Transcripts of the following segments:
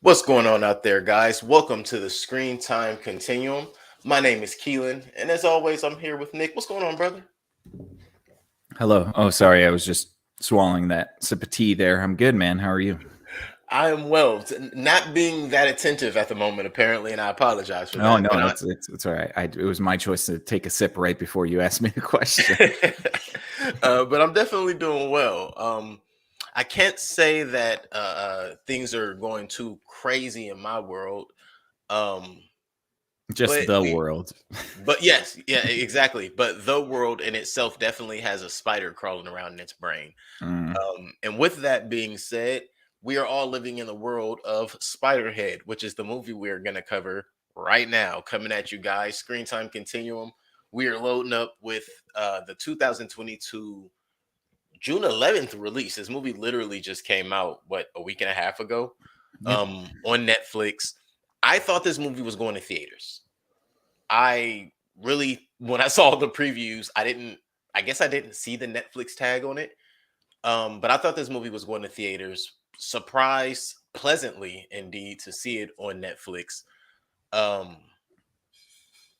What's going on out there, guys? Welcome to the Screen Time Continuum. My name is Keelan, and as always, I'm here with Nick. What's going on, brother? Hello. Oh, sorry. I was just swallowing that sip of tea there. I'm good, man. How are you? I am well. Not being that attentive at the moment, apparently, and I apologize for Oh that. no, it's all right. It was my choice to take a sip right before you asked me the question. But I'm definitely doing well. I can't say that things are going too crazy in my world. Um, Just but the we world. But yes, yeah, exactly. But the world in itself definitely has a spider crawling around in its brain. Mm. And with that being said, we are all living in the world of Spiderhead, which is the movie we're going to cover right now. Coming at you guys, Screen Time Continuum. We are loading up with the 2022 June 11th release. This movie literally just came out, what, a week and a half ago Yep. on Netflix. I thought this movie was going to theaters. I really, when I saw the previews, I guess I didn't see the Netflix tag on it. But I thought this movie was going to theaters. Surprised pleasantly indeed to see it on Netflix. Um,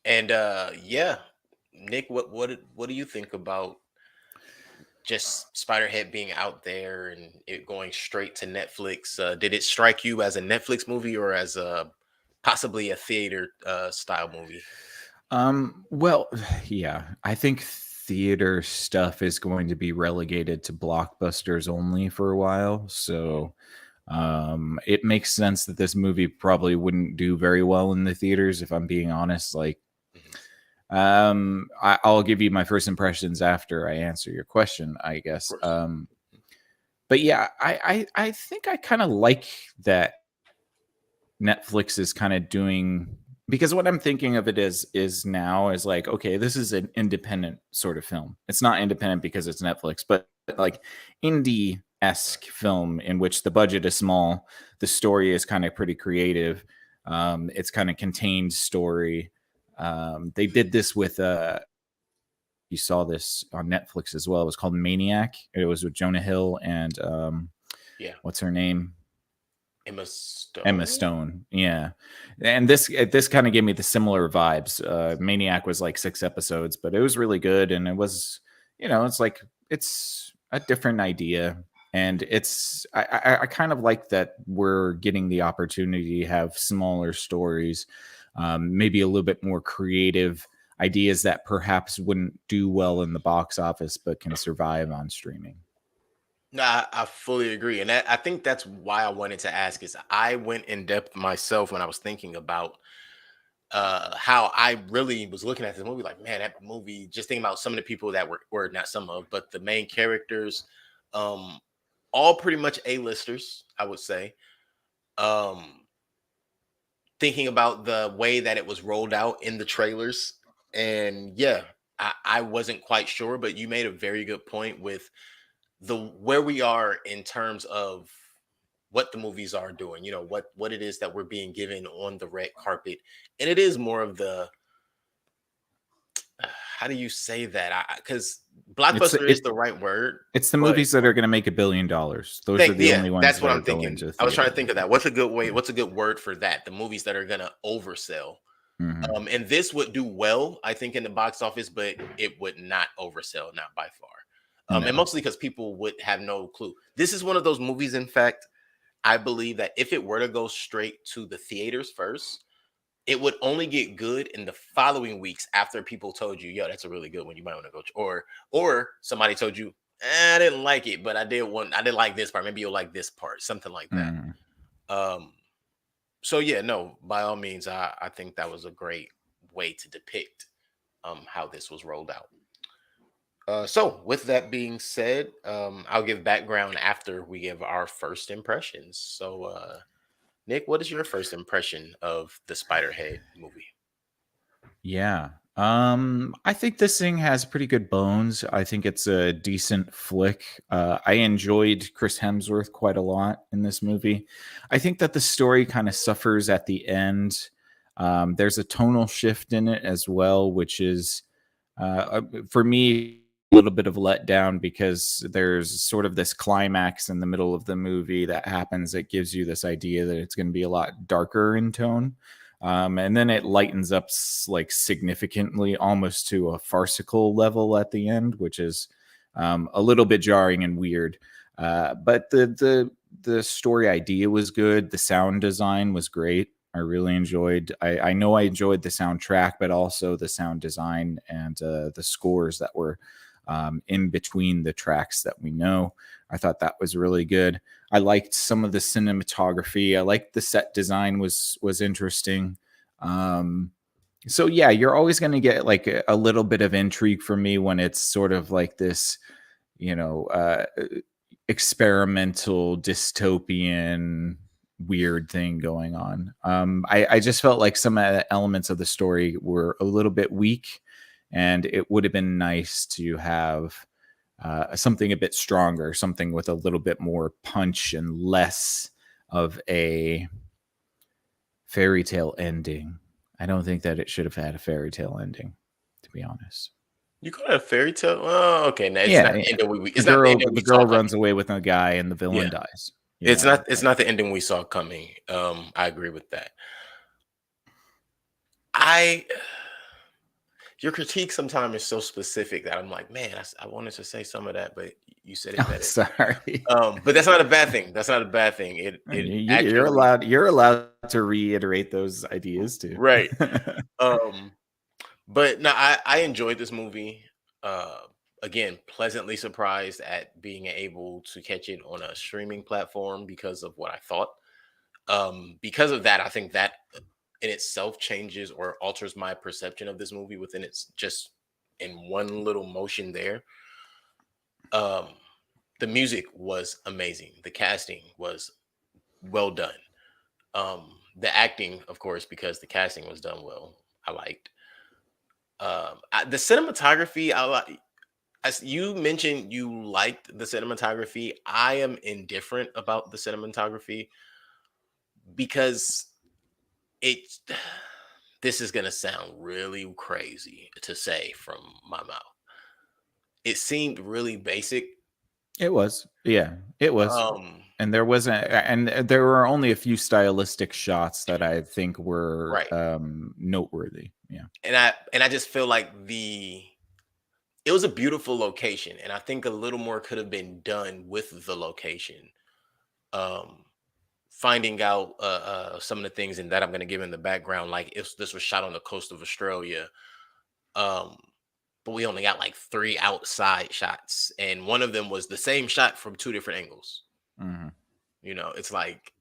and yeah, Nick, what do you think about just Spiderhead being out there and it going straight to Netflix? Did it strike you as a Netflix movie or as a possibly a theater style movie? Well, yeah. I think theater stuff is going to be relegated to blockbusters only for a while. So it makes sense that this movie probably wouldn't do very well in the theaters, if I'm being honest. Like, Mhm. I'll give you my first impressions after I answer your question, I Of guess. course. But yeah, I think I kind of like that Netflix is kind of doing, because what I'm thinking of it is now is like, okay, this is an independent sort of film. It's not independent because it's Netflix, but like indie-esque film in which the budget is small, the story is kind of pretty creative. It's kind of contained story. They did this with you saw this on Netflix as well. It was called Maniac. It was with Jonah Hill and Yeah. what's her name? Emma Emma Stone? Stone. Yeah. And this kind of gave me the similar vibes. Maniac was like 6 episodes, but it was really good. And it was, it's like, it's a different idea. And I kind of like that we're getting the opportunity to have smaller stories, maybe a little bit more creative ideas that perhaps wouldn't do well in the box office, but can survive on streaming. No, I fully agree. And I think that's why I wanted to ask is I went in depth myself when I was thinking about how I really was looking at this movie, like, man, that movie, just thinking about some of the people that were not some of, but the main characters, um, all pretty much A-listers, I would say. Um, Thinking about the way that it was rolled out in the trailers. And yeah, I wasn't quite sure, but you made a very good point with the where we are in terms of what the movies are doing, what it is that we're being given on the red carpet. And it is more of the how do you say that? Because It's blockbuster is it the right word, It's the but movies that are going to make $1 billion. Those are the yeah, only ones that's that what are I'm going thinking. to I was trying to theaters. think of that. What's a good way? What's a good word for that? The movies that are gonna oversell. Hmm. And this would do well, I think, in the box office, but it would not oversell, not by far. And No. mostly because people would have no clue. This is one of those movies, in fact, I believe that if it were to go straight to the theaters first, it would only get good in the following weeks after people told you, "Yo, that's a really good one. You might want to go." Or somebody told you, I didn't like it, but I didn't like this part. Maybe you'll like this part, something like that. Mm. Um, so yeah, no, by all means, I think that was a great way to depict how this was rolled out. So with that being said, I'll give background after we give our first impressions. So Nick, what is your first impression of the Spiderhead movie? Yeah. I think this thing has pretty good bones. I think it's a decent flick. I enjoyed Chris Hemsworth quite a lot in this movie. I think that the story kind of suffers at the end. There's a tonal shift in it as well, which is, for me, little bit of letdown because there's sort of this climax in the middle of the movie that happens that gives you this idea that it's going to be a lot darker in tone. And then it lightens up like significantly, almost to a farcical level at the end, which is a little bit jarring and weird. But the story idea was good. The sound design was great. I really enjoyed. I know I enjoyed the soundtrack, but also the sound design and the scores that were in between the tracks that we know. I thought that was really good. I liked some of the cinematography. I liked the set design was interesting. So yeah, you're always going to get like a little bit of intrigue for me when it's sort of like this, you know, experimental dystopian weird thing going on. I just felt like some elements of the story were a little bit weak, and it would have been nice to have something a bit stronger, something with a little bit more punch and less of a fairy tale ending. I don't think that it should have had a fairy tale ending, to be honest. You call it a fairy tale? Oh, okay. No, it's Yeah, not the ending the it's not the ending we saw girl coming. runs away with a guy and the Yeah. villain dies. You It's know, not the ending we saw coming. I agree with that. I Your critique sometimes is so specific that I'm like, man, I wanted to say some of that, but you said it oh, better. sorry. But that's not a bad thing. That's not a bad thing. It You're actually allowed. You're allowed to reiterate those ideas too. right. Um, but no, I enjoyed this movie. Uh, Again, pleasantly surprised at being able to catch it on a streaming platform because of what I thought. Because of that, I think that in itself changes or alters my perception of this movie within its just in one little motion there. Um, the music was amazing. The casting was well done. The acting, of course, because the casting was done well, I liked. The cinematography, I like. As you mentioned, you liked the cinematography. I am indifferent about the cinematography because it. This is gonna sound really crazy to say from my mouth. It seemed really basic. It was, yeah, it was, Um, and there wasn't, and there were only a few stylistic shots that I think were right. noteworthy. Yeah. And I just feel like it was a beautiful location, and I think a little more could have been done with the location. Um, Finding out some of the things and that I'm going to give in the background, like if this was shot on the coast of Australia, um, but we only got like three outside shots, and one of them was the same shot from two different angles. Mm-hmm. It's like,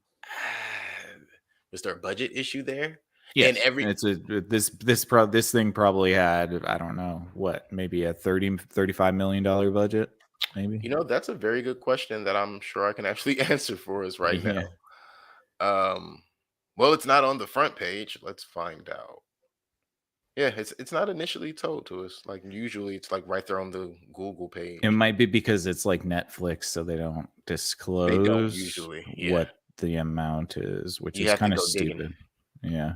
was there a budget issue there? And Yes, every, it's a this thing probably had, I don't know what, maybe a 35 million dollar budget, maybe. that's a very good question that I'm sure I can actually answer for us right now. Yeah, Um, well, it's not on the front page. Let's find out. Yeah, it's not initially told to us. Like usually, it's like right there on the Google it page. might be because it's like Netflix, so they don't They don't disclose usually. Yeah, what the amount is, which you is have to kind of go digging. stupid. Yeah.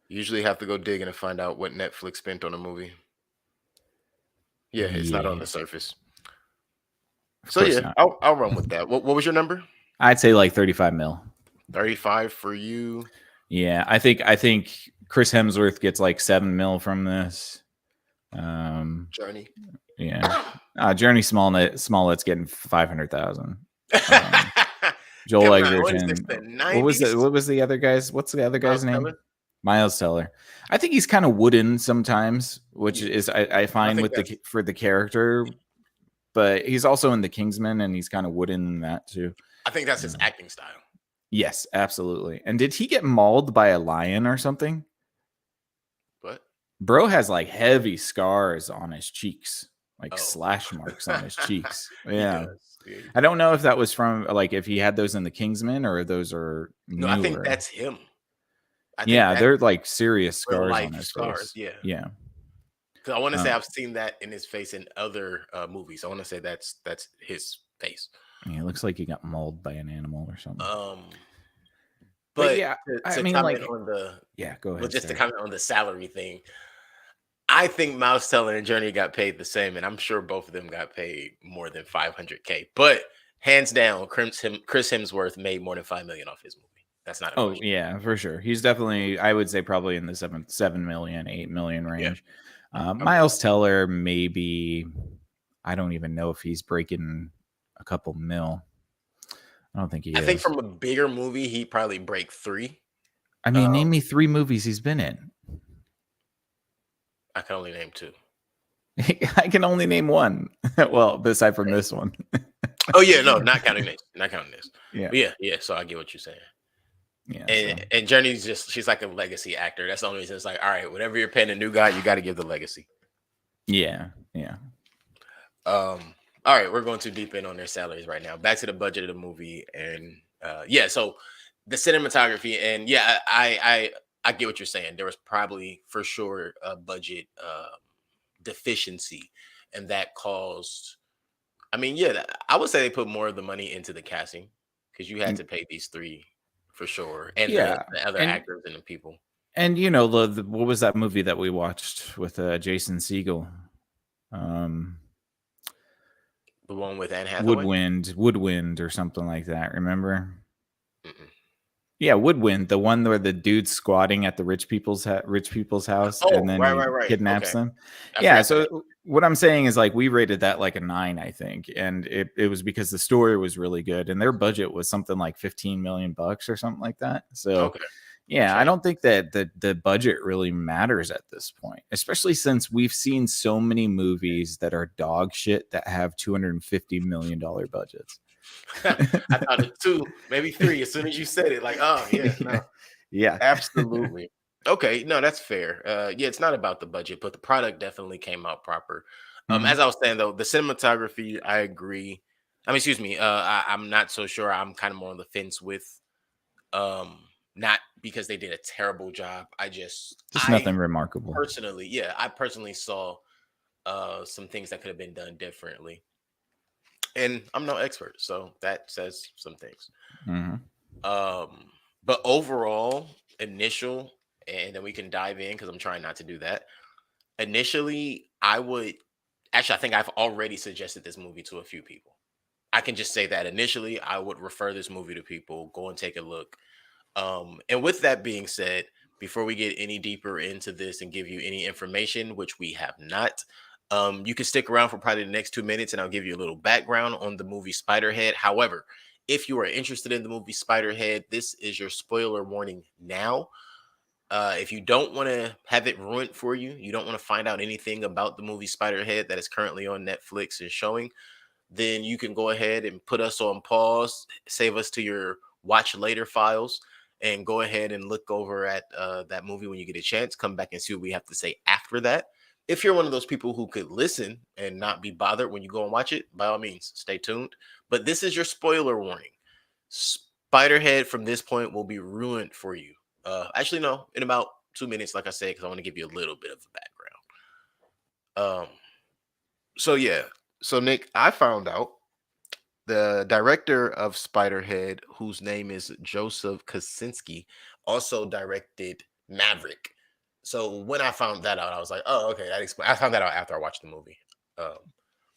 Usually have to go digging to find out what Netflix spent on a movie. Yeah, it's not on Yeah, the surface. of So course yeah, not. I'll run with that. What was your number? I'd say like 35 mil. 35 for you, Yeah, I think Chris Hemsworth gets like 7 mil from this. Journey. Yeah. Journey Smollett's getting 500,000. Um, Joel Coming out, what is this, Edgerton. the What was it? 90s? What was the other guy's? What's the other guy's Miles name? Teller? Miles Teller. I think he's kind of wooden sometimes, which Yeah, is I I find think with that's for the character, but he's also in the Kingsman, and he's kind of wooden in that too. his Um, acting style. yes, absolutely. And did he get mauled by a lion or something? But Bro has like heavy scars on his cheeks, like oh, slash marks on his cheeks. he Yeah. does. Yeah, he I does. don't know if that was from like if he had those in the Kingsman or those are No, I think newer. that's him. I think Yeah, that's they're like serious real scars on life his scars. face. Yeah, Yeah. because I want to say Uh, I've seen that in his face in other movies. I want to say that's his face. yeah, it looks like he got mauled by an animal or something. Um, But but yeah, I to mean, comment like, on the yeah, go well, ahead, just to sorry. comment on the salary thing, I think Miles Teller and Journey got paid the same, and I'm sure both of them got paid more than 500K. But hands down, Chris Hemsworth made more than 5 million off his movie. That's not a Oh question. yeah, for sure. He's definitely, I would say, probably in the 7 million, 8 million Yeah. range. Okay. Miles Teller, maybe. I don't even know if he's breaking a couple mil. I don't think he I think is. from a bigger movie, he probably break three. I mean, name me 3 movies he's been in. I can only name two. I can only name one. Well, aside from this one. Oh yeah, no, not counting this. Not counting this. Yeah. But yeah. So I get what you're saying. Yeah. So And Journey's she's like a legacy actor. That's the only reason. It's like, all right, whatever you're paying a new guy, you got to give the legacy. yeah. Yeah. All right, we're going too deep in on their salaries right now. Back to the budget of the movie, and yeah, so the cinematography, and yeah, I get what you're saying. There was probably for sure a budget deficiency, and that caused. I mean, yeah, I would say they put more of the money into the casting because you had Mm, to pay these three for sure, and yeah. the other And actors and the people. you know, what was that movie that we watched with Jason Segel? Um The one with Anne Hathaway. Woodwind or something like that. Remember? Mm-mm. Yeah, Woodwind, the one where the dude's squatting at the rich people's house, and Oh, then right, he right, right. kidnaps Okay, them. I Yeah, forgot the name. so what I'm saying is like we rated that like a 9, I think, and it was because the story was really good, and their budget was something like 15 million bucks or something like that. So Okay, yeah, I change. don't think that the budget really matters at this point, especially since we've seen so many movies that are dog shit that have $250 million budgets. I thought it two, maybe three. As soon as you said it, like, oh yeah, no, Yeah. absolutely. Okay, no, that's fair. Yeah, it's not about the budget, but the product definitely came out proper. As Mhm. I was saying though, the cinematography, I agree. I mean, excuse me, I'm not so sure. I'm kind of more on the fence with um not because they did a terrible job. Just nothing remarkable. I personally saw some things that could have been done differently. And I'm no expert, so that says some things. Mhm. Um, but overall, initial, and then we can dive in because I'm trying not to do that. Initially, I would actually, I think I've already suggested this movie to a few people. I can just say that initially, I would refer this movie to people, go and take a look. And with that being said, before we get any deeper into this and give you any information, which we have not, you can stick around for probably the next 2 minutes and I'll give you a little background on the movie Spiderhead. However, if you are interested in the movie Spiderhead, this is your spoiler warning now. If you don't want to have it ruined for you, you don't want to find out anything about the movie Spiderhead that is currently on Netflix and showing, then you can go ahead and put us on pause, save us to your watch later files, and go ahead and look over at that movie when you get a chance. Come back and see what we have to say after that. If you're one of those people who could listen and not be bothered when you go and watch it, by all means, stay tuned. But this is your spoiler warning. Spiderhead from this point will be ruined for you. Actually, no, in about 2 minutes, like I said, because I want to give you a little bit of a background. So yeah, so Nick, I found out the director of Spiderhead, whose name is Joseph Kosinski, also directed Maverick. So when I found that out, I was like, "Oh, okay." That explains. I found that out after I watched the movie, um,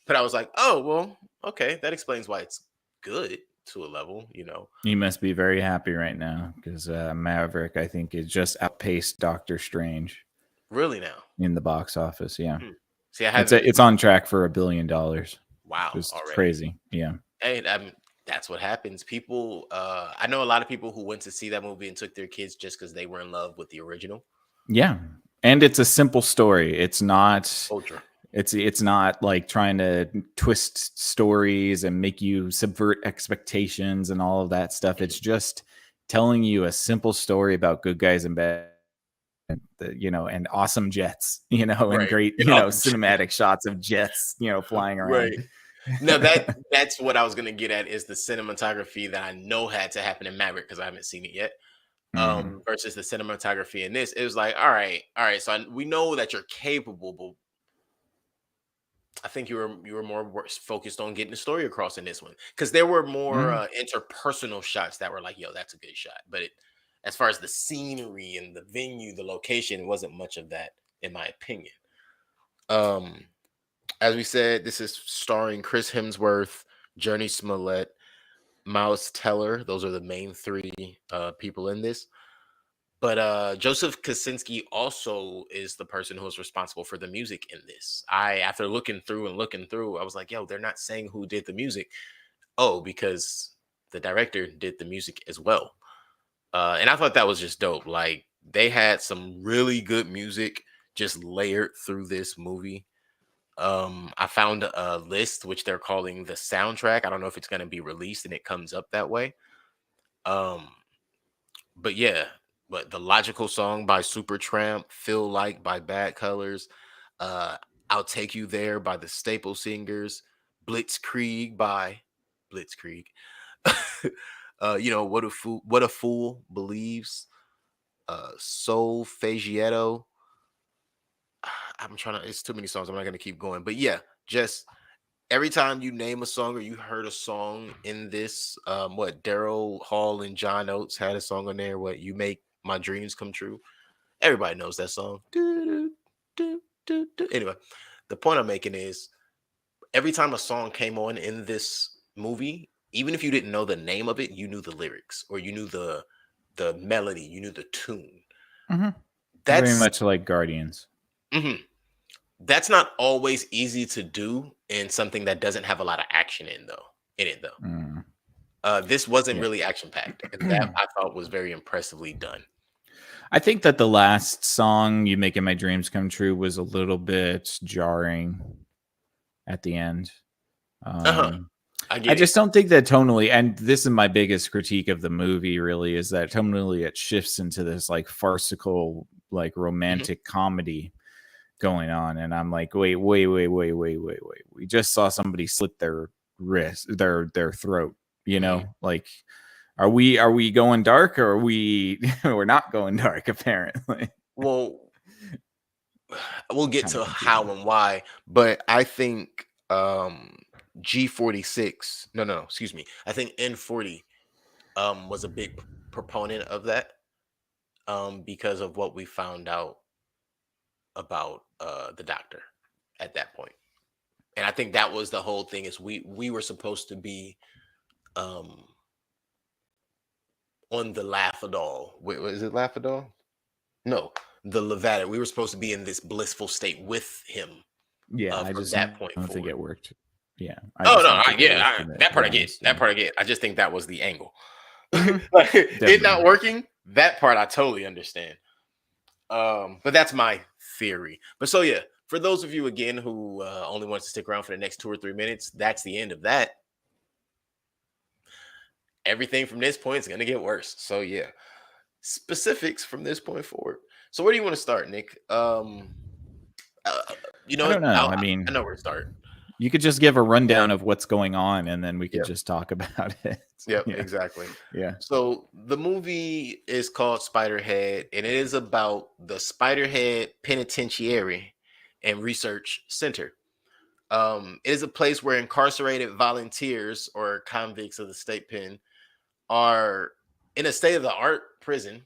but I was like, "Oh, well, okay, that explains why it's good to a level." You must be very happy right now because Maverick, I think, it just outpaced Doctor Strange Really now. in the box office. Yeah, Hmm. See, I haven't. it's on track for $1 billion. Wow, Just already. crazy. Yeah, Hey, that's what happens. People, I know a lot of people who went to see that movie and took their kids just because they were in love with the original. yeah, and it's a simple story. It's not. Ultra. It's not like trying to twist stories and make you subvert expectations and all of that stuff. Mhm. It's just telling you a simple story about good guys and bad, and awesome jets, and Right. great, And awesome. cinematic shots of jets, flying around. Right. No, that's what I was gonna get at is the cinematography that I know had to happen in Maverick because I haven't seen it yet. Mhm. Versus the cinematography in this, it was like, all right. So we know that you're capable, but I think you were more focused on getting the story across in this one because there were more Mhm. interpersonal shots that were like, "Yo, that's a good shot." But as far as the scenery and the venue, the location, it wasn't much of that, in my opinion. Um, as we said, this is starring Chris Hemsworth, Journey Smollett, Miles Teller. Those are the main three people in this. But Joseph Kosinski also is the person who is responsible for the music in this. After looking through, I was like, yo, they're not saying who did the music. Oh, because the director did the music as well. And I thought that was just dope. Like they had some really good music just layered through this movie. I found a list which they're calling the soundtrack. I don't know if it's going to be released and it comes up that way. Um, but yeah, but the Logical Song by Supertramp, Feel Like by Bad Colors, uh, I'll Take You There by the Staple Singers, Blitzkrieg by Blitzkrieg. What a fool believes. Soul Fagietto. I'm trying to. It's too many songs. I'm not gonna keep going. But yeah, just every time you name a song or you heard a song in this, what Daryl Hall and John Oates had a song on there. What You Make My Dreams Come True. Everybody knows that song. Anyway, the point I'm making is every time a song came on in this movie, even if you didn't know the name of it, you knew the lyrics or you knew the melody, you knew the tune. Mm-hmm. Very That's much like Guardians. mhm. That's not always easy to do in something that doesn't have a lot of action in it though. Mm. This wasn't Yeah. really action packed, and that I thought was very impressively done. I think that the last song, "You Making My Dreams Come True," was a little bit jarring at the end. Uh-huh. I I get it. just don't think that tonally, and this is my biggest critique of the movie, really, is that tonally it shifts into this like farcical, like Mhm. romantic comedy going on, and I'm like, wait. We just saw somebody slit their wrist, their throat. You Mhm. know, like, are we going dark, or are we we're not going dark? Apparently, Well, we'll get kind of to how confusing. and why, but I think G46. No, excuse me. I think N40 was a big proponent of that because of what we found out about the doctor at that point. And I think that was the whole thing is we were supposed to be um on the Laugh-A-Doll. Wait, is it Laugh-A-Doll? No, the Levatic. We were supposed to be in this blissful state with him Yeah, I from just that don't point think forward. it worked. Yeah, I Oh just no, don't think it worked in that the part I grand get. That scheme. part I get. I just think that was the angle. Mhm. Like it not Definitely. working, that part I totally understand. But that's my theory. But so yeah, for those of you again who only wants to stick around for the next 2 or 3 minutes, that's the end of that. Everything from this point is gonna get worse. So yeah, specifics from this point forward. So where do you want to start, Nick? Uh, you know I what? don't know. I mean, I know where to start. you could just give a rundown of what's going on, and then we could Yep, just talk about it. yep, Yeah, exactly. yeah. So the movie is called Spiderhead, and it is about the Spiderhead Penitentiary and Research Center. It is a place where incarcerated volunteers or convicts of the state pen are in a state of the art prison,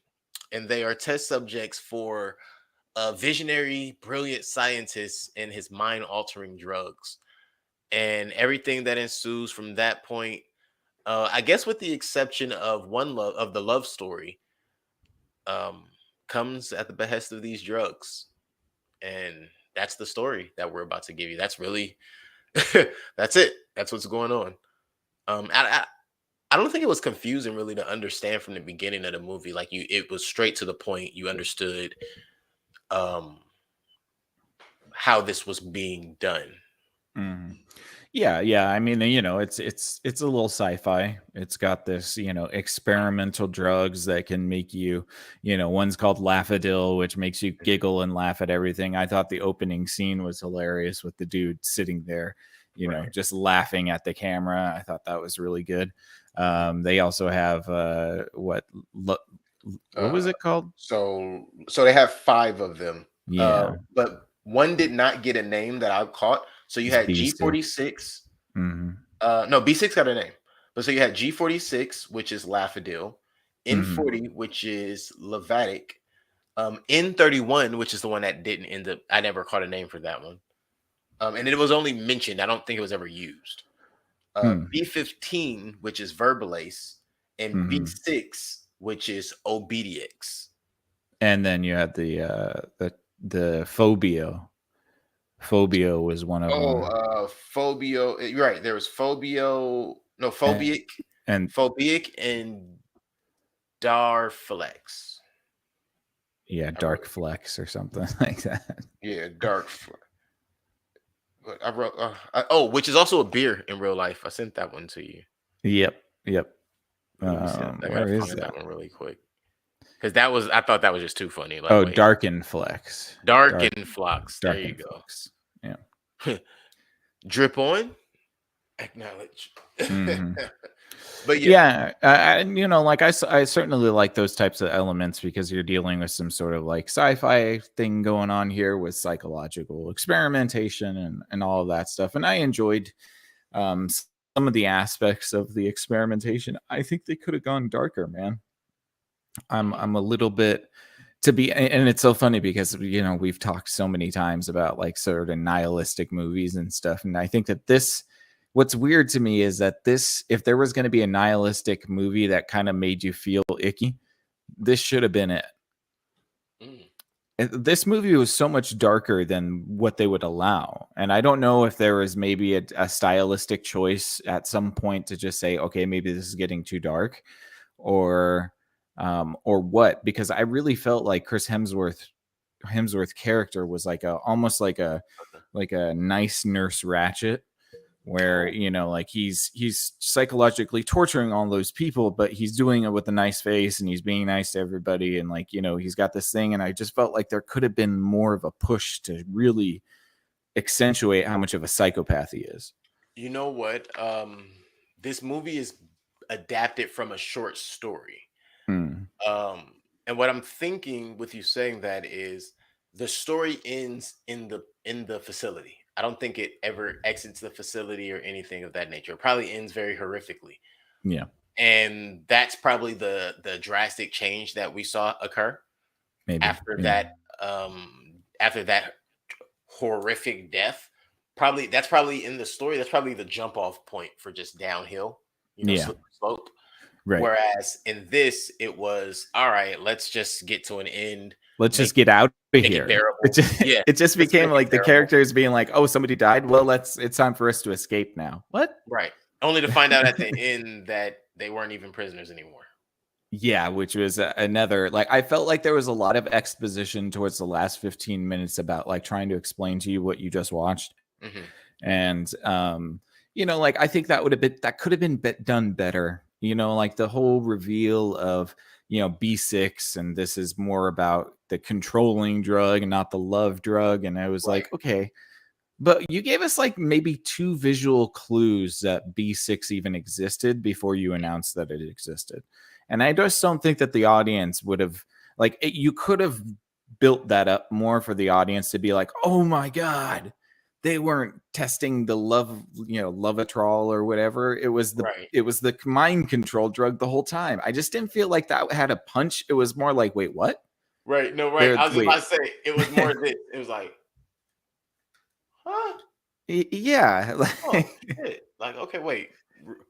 and they are test subjects for a visionary, brilliant scientist and his mind altering drugs. And everything that ensues from that point, I guess, with the exception of the love story, um, comes at the behest of these drugs. And that's the story that we're about to give you. That's really, that's it. That's what's going on. Um, I, I, I don't think it was confusing really to understand from the beginning of the movie. Like it was straight to the point. You understood um, how this was being done. Mhm. Yeah, yeah. I mean, it's a little sci-fi. It's got this, experimental drugs that can make you, one's called Laugh-A-Dill, which makes you giggle and laugh at everything. I thought the opening scene was hilarious with the dude sitting there, Right. just laughing at the camera. I thought that was really good. They also have what was Uh, it called? so they have five of them, Yeah, but one did not get a name that I caught. So you it's had B6. G46. Mm-hmm. No, B6 got a name, but so you had G46, which is Laugh-A-Dill, Mm-hmm. N40, which is Levatic, N31, which is the one that didn't end up. I never caught a name for that one. And it was only mentioned. I don't think it was ever used. B15, which is Verbalace, and B6, which is Obediex. And then you had the Phobio. Phobio was one of them. Phobio. You're right. There was Phobio. No, Phobic. And Phobic and Darflex. yeah, Dark Flex or something like that. Yeah, Dark. I wrote. Which is also a beer in real life. I sent that one to you. Yep. Let me see. I Where gotta is find that? that one really quick because that was. I thought that was just too funny. Like, Oh, wait, Darken Flex. Dark and Flux. There you Darken go. Flex. Yeah. Drip on. Acknowledge. But yeah, like I certainly like those types of elements because you're dealing with some sort of like sci-fi thing going on here with psychological experimentation and all of that stuff. And I enjoyed some of the aspects of the experimentation. I think they could have gone darker, man. I'm a little bit and it's so funny because we've talked so many times about like sort of nihilistic movies and stuff, and I think that what's weird to me is that if there was going to be a nihilistic movie that kind of made you feel icky, this should have been it. This movie was so much darker than what they would allow. And I don't know if there was maybe a stylistic choice at some point to just say, okay, maybe this is getting too dark or what, because I really felt like Chris Hemsworth character was like almost like a nice Nurse Ratched, where like he's psychologically torturing all those people, but he's doing it with a nice face and he's being nice to everybody, and like he's got this thing, and I just felt like there could have been more of a push to really accentuate how much of a psychopath he is. You know what? This movie is adapted from a short story. And what I'm thinking with you saying that is the story ends in the facility. I don't think it ever exits the facility or anything of that nature. It probably ends very horrifically. Yeah. And that's probably the drastic change that we saw occur. Maybe after that horrific death. That's probably in the story. That's probably the jump off point for just downhill, slippery slope. Right. Whereas in this, it was all right. Let's just get to an end. Let's just get out of here. It just became like the characters being like, "Oh, somebody died. Well, it's time for us to escape now." What? Right. Only to find out at the end that they weren't even prisoners anymore. Yeah, which was another, like, I felt like there was a lot of exposition towards the last 15 minutes about like trying to explain to you what you just watched. And like I think that could have been done better. Like the whole reveal of B6, and this is more about the controlling drug and not the love drug, and I was like, okay, but you gave us like maybe 2 visual clues that B6 even existed before you announced that it existed. And I just don't think that the audience would have you could have built that up more for the audience to be like, oh my God, they weren't testing the Lovatrol or whatever. It was the mind control drug the whole time. I just didn't feel like that had a punch. It was more like, wait, what? Right. No, right. I was about to say it was more this. It was like, huh? Yeah. Oh, shit. Like, okay, wait.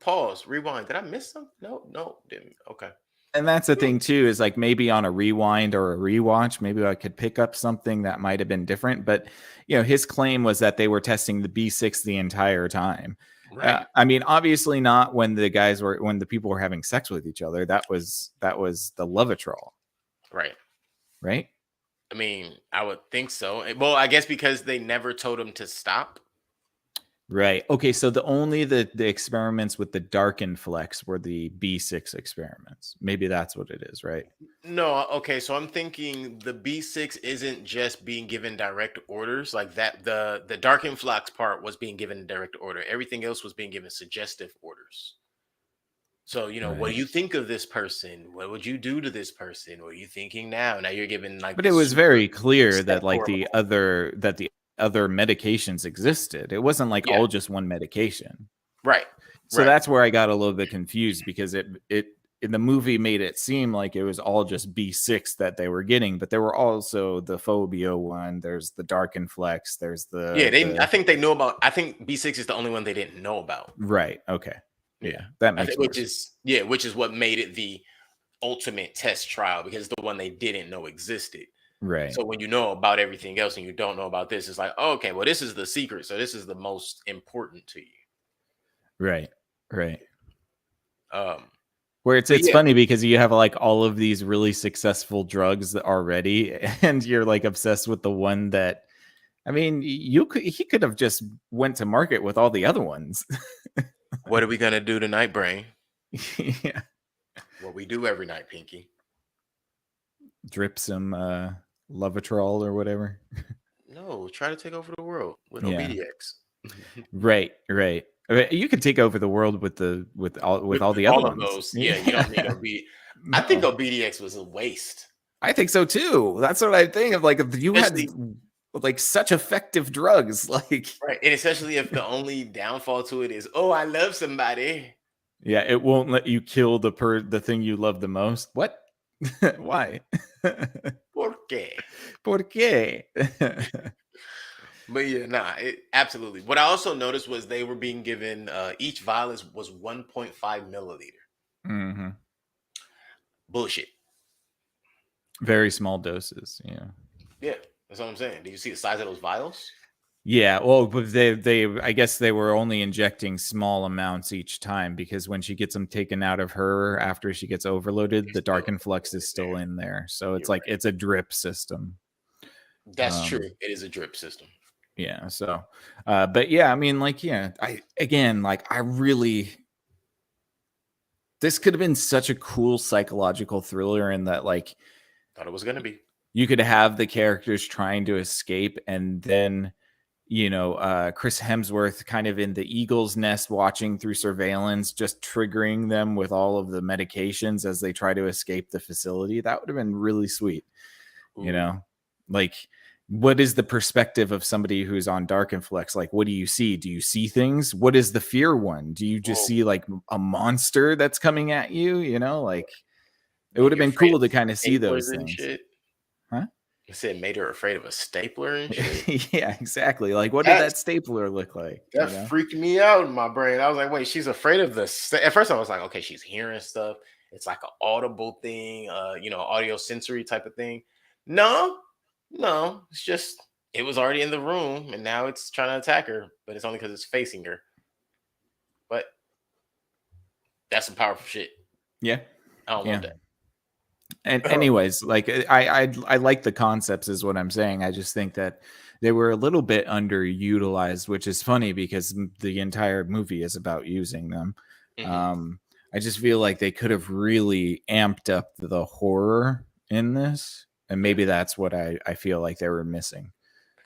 Pause. Rewind. Did I miss something? No, didn't. Okay. And that's the thing too, is like maybe on a rewind or a rewatch, maybe I could pick up something that might have been different. But his claim was that they were testing the B6 the entire time. Right. I mean, obviously not when the people were having sex with each other. That was the Lovatrol. Right. Right. I mean, I would think so. Well, I guess because they never told him to stop. Right. Okay. So the experiments with the Darken Flex were the B6 experiments. Maybe that's what it is, right? No. Okay. So I'm thinking the B6 isn't just being given direct orders like that. The Darken Flex part was being given direct order. Everything else was being given suggestive orders. So, right. What do you think of this person? What would you do to this person? What are you thinking now? Now you're giving like. But it was very clear that like the other medications existed. It wasn't like all just one medication. Right. So that's where I got a little bit confused, because it in the movie made it seem like it was all just B6 that they were getting, but there were also the Phobia one. There's the Darkenflex. There's Yeah, the I think they knew about. I think B6 is the only one they didn't know about. right. Okay, Yeah, that I makes think more which sense. is which is what made it the ultimate test trial because the one they didn't know existed. Right, So when you know about everything else and you don't know about this, it's like, oh, okay, well, this is the secret. So this is the most important to you. right, right. Um, Where but it's yeah, funny because you have like all of these really successful drugs already, and you're like obsessed with the one that. I mean, he could have just went to market with all the other ones. what are we gonna do tonight, Brain? Yeah. What we do every night, Pinky. Drip some Lovatrol or whatever. No, try to take over the world with Yeah. OBDX. Right. I mean, you could take over the world with all With the other all of ones. those, yeah, you don't need Yeah. OB. I think No. OBDX was a waste, I think so too. That's what I think of. Like if you had especially like such effective drugs, like right, and especially if the only downfall to it is, oh, I love somebody. yeah, it won't let you kill the thing you love the most. What? Why? ¿Por qué? ¿Por qué? But yeah, nah, absolutely. What I also noticed was they were being given each vial was 1.5 milliliter. Hmm. Bullshit. Very small doses. Yeah. Yeah, that's what I'm saying. Do you see the size of those vials? Yeah, well, but they I guess they were only injecting small amounts each time because when she gets them taken out of her after she gets overloaded, the Still Darkenflux is in still there. in there. So it's You're like right. it's a drip system. That's true. Um It is a drip system. yeah, so but yeah, I mean like yeah, I again like I really this could have been such a cool psychological thriller in that like Thought it was gonna be. you could have the characters trying to escape and then Chris Hemsworth kind of in the eagle's nest watching through surveillance, just triggering them with all of the medications as they try to escape the facility. That would have been really sweet. You Ooh. know, like what is the perspective of somebody who's on Dark and Flex? Like, what do you see? Do you see things? What is the fear one? Do you just Whoa. see like a monster that's coming at you? Like it would Made have you been afraid cool of to kind of see staplers those and things. shit. Huh? I said made her afraid of a stapler and shit. Yeah, exactly. Like, what did That's that stapler look like? that freaked me out in my brain. I was like, wait, she's afraid of at first I was like, okay, she's hearing stuff. It's like an audible thing, audio sensory type of thing. No, no, it's just it was already in the room and now it's trying to attack her, but it's only because it's facing her. But that's some powerful shit. Yeah. I don't love Yeah. that. And anyways, like I like the concepts is what I'm saying. I just think that they were a little bit underutilized, which is funny because the entire movie is about using them. Mhm. Um, I just feel like they could have really amped up the horror in this, and Yeah. maybe that's what I feel like they were missing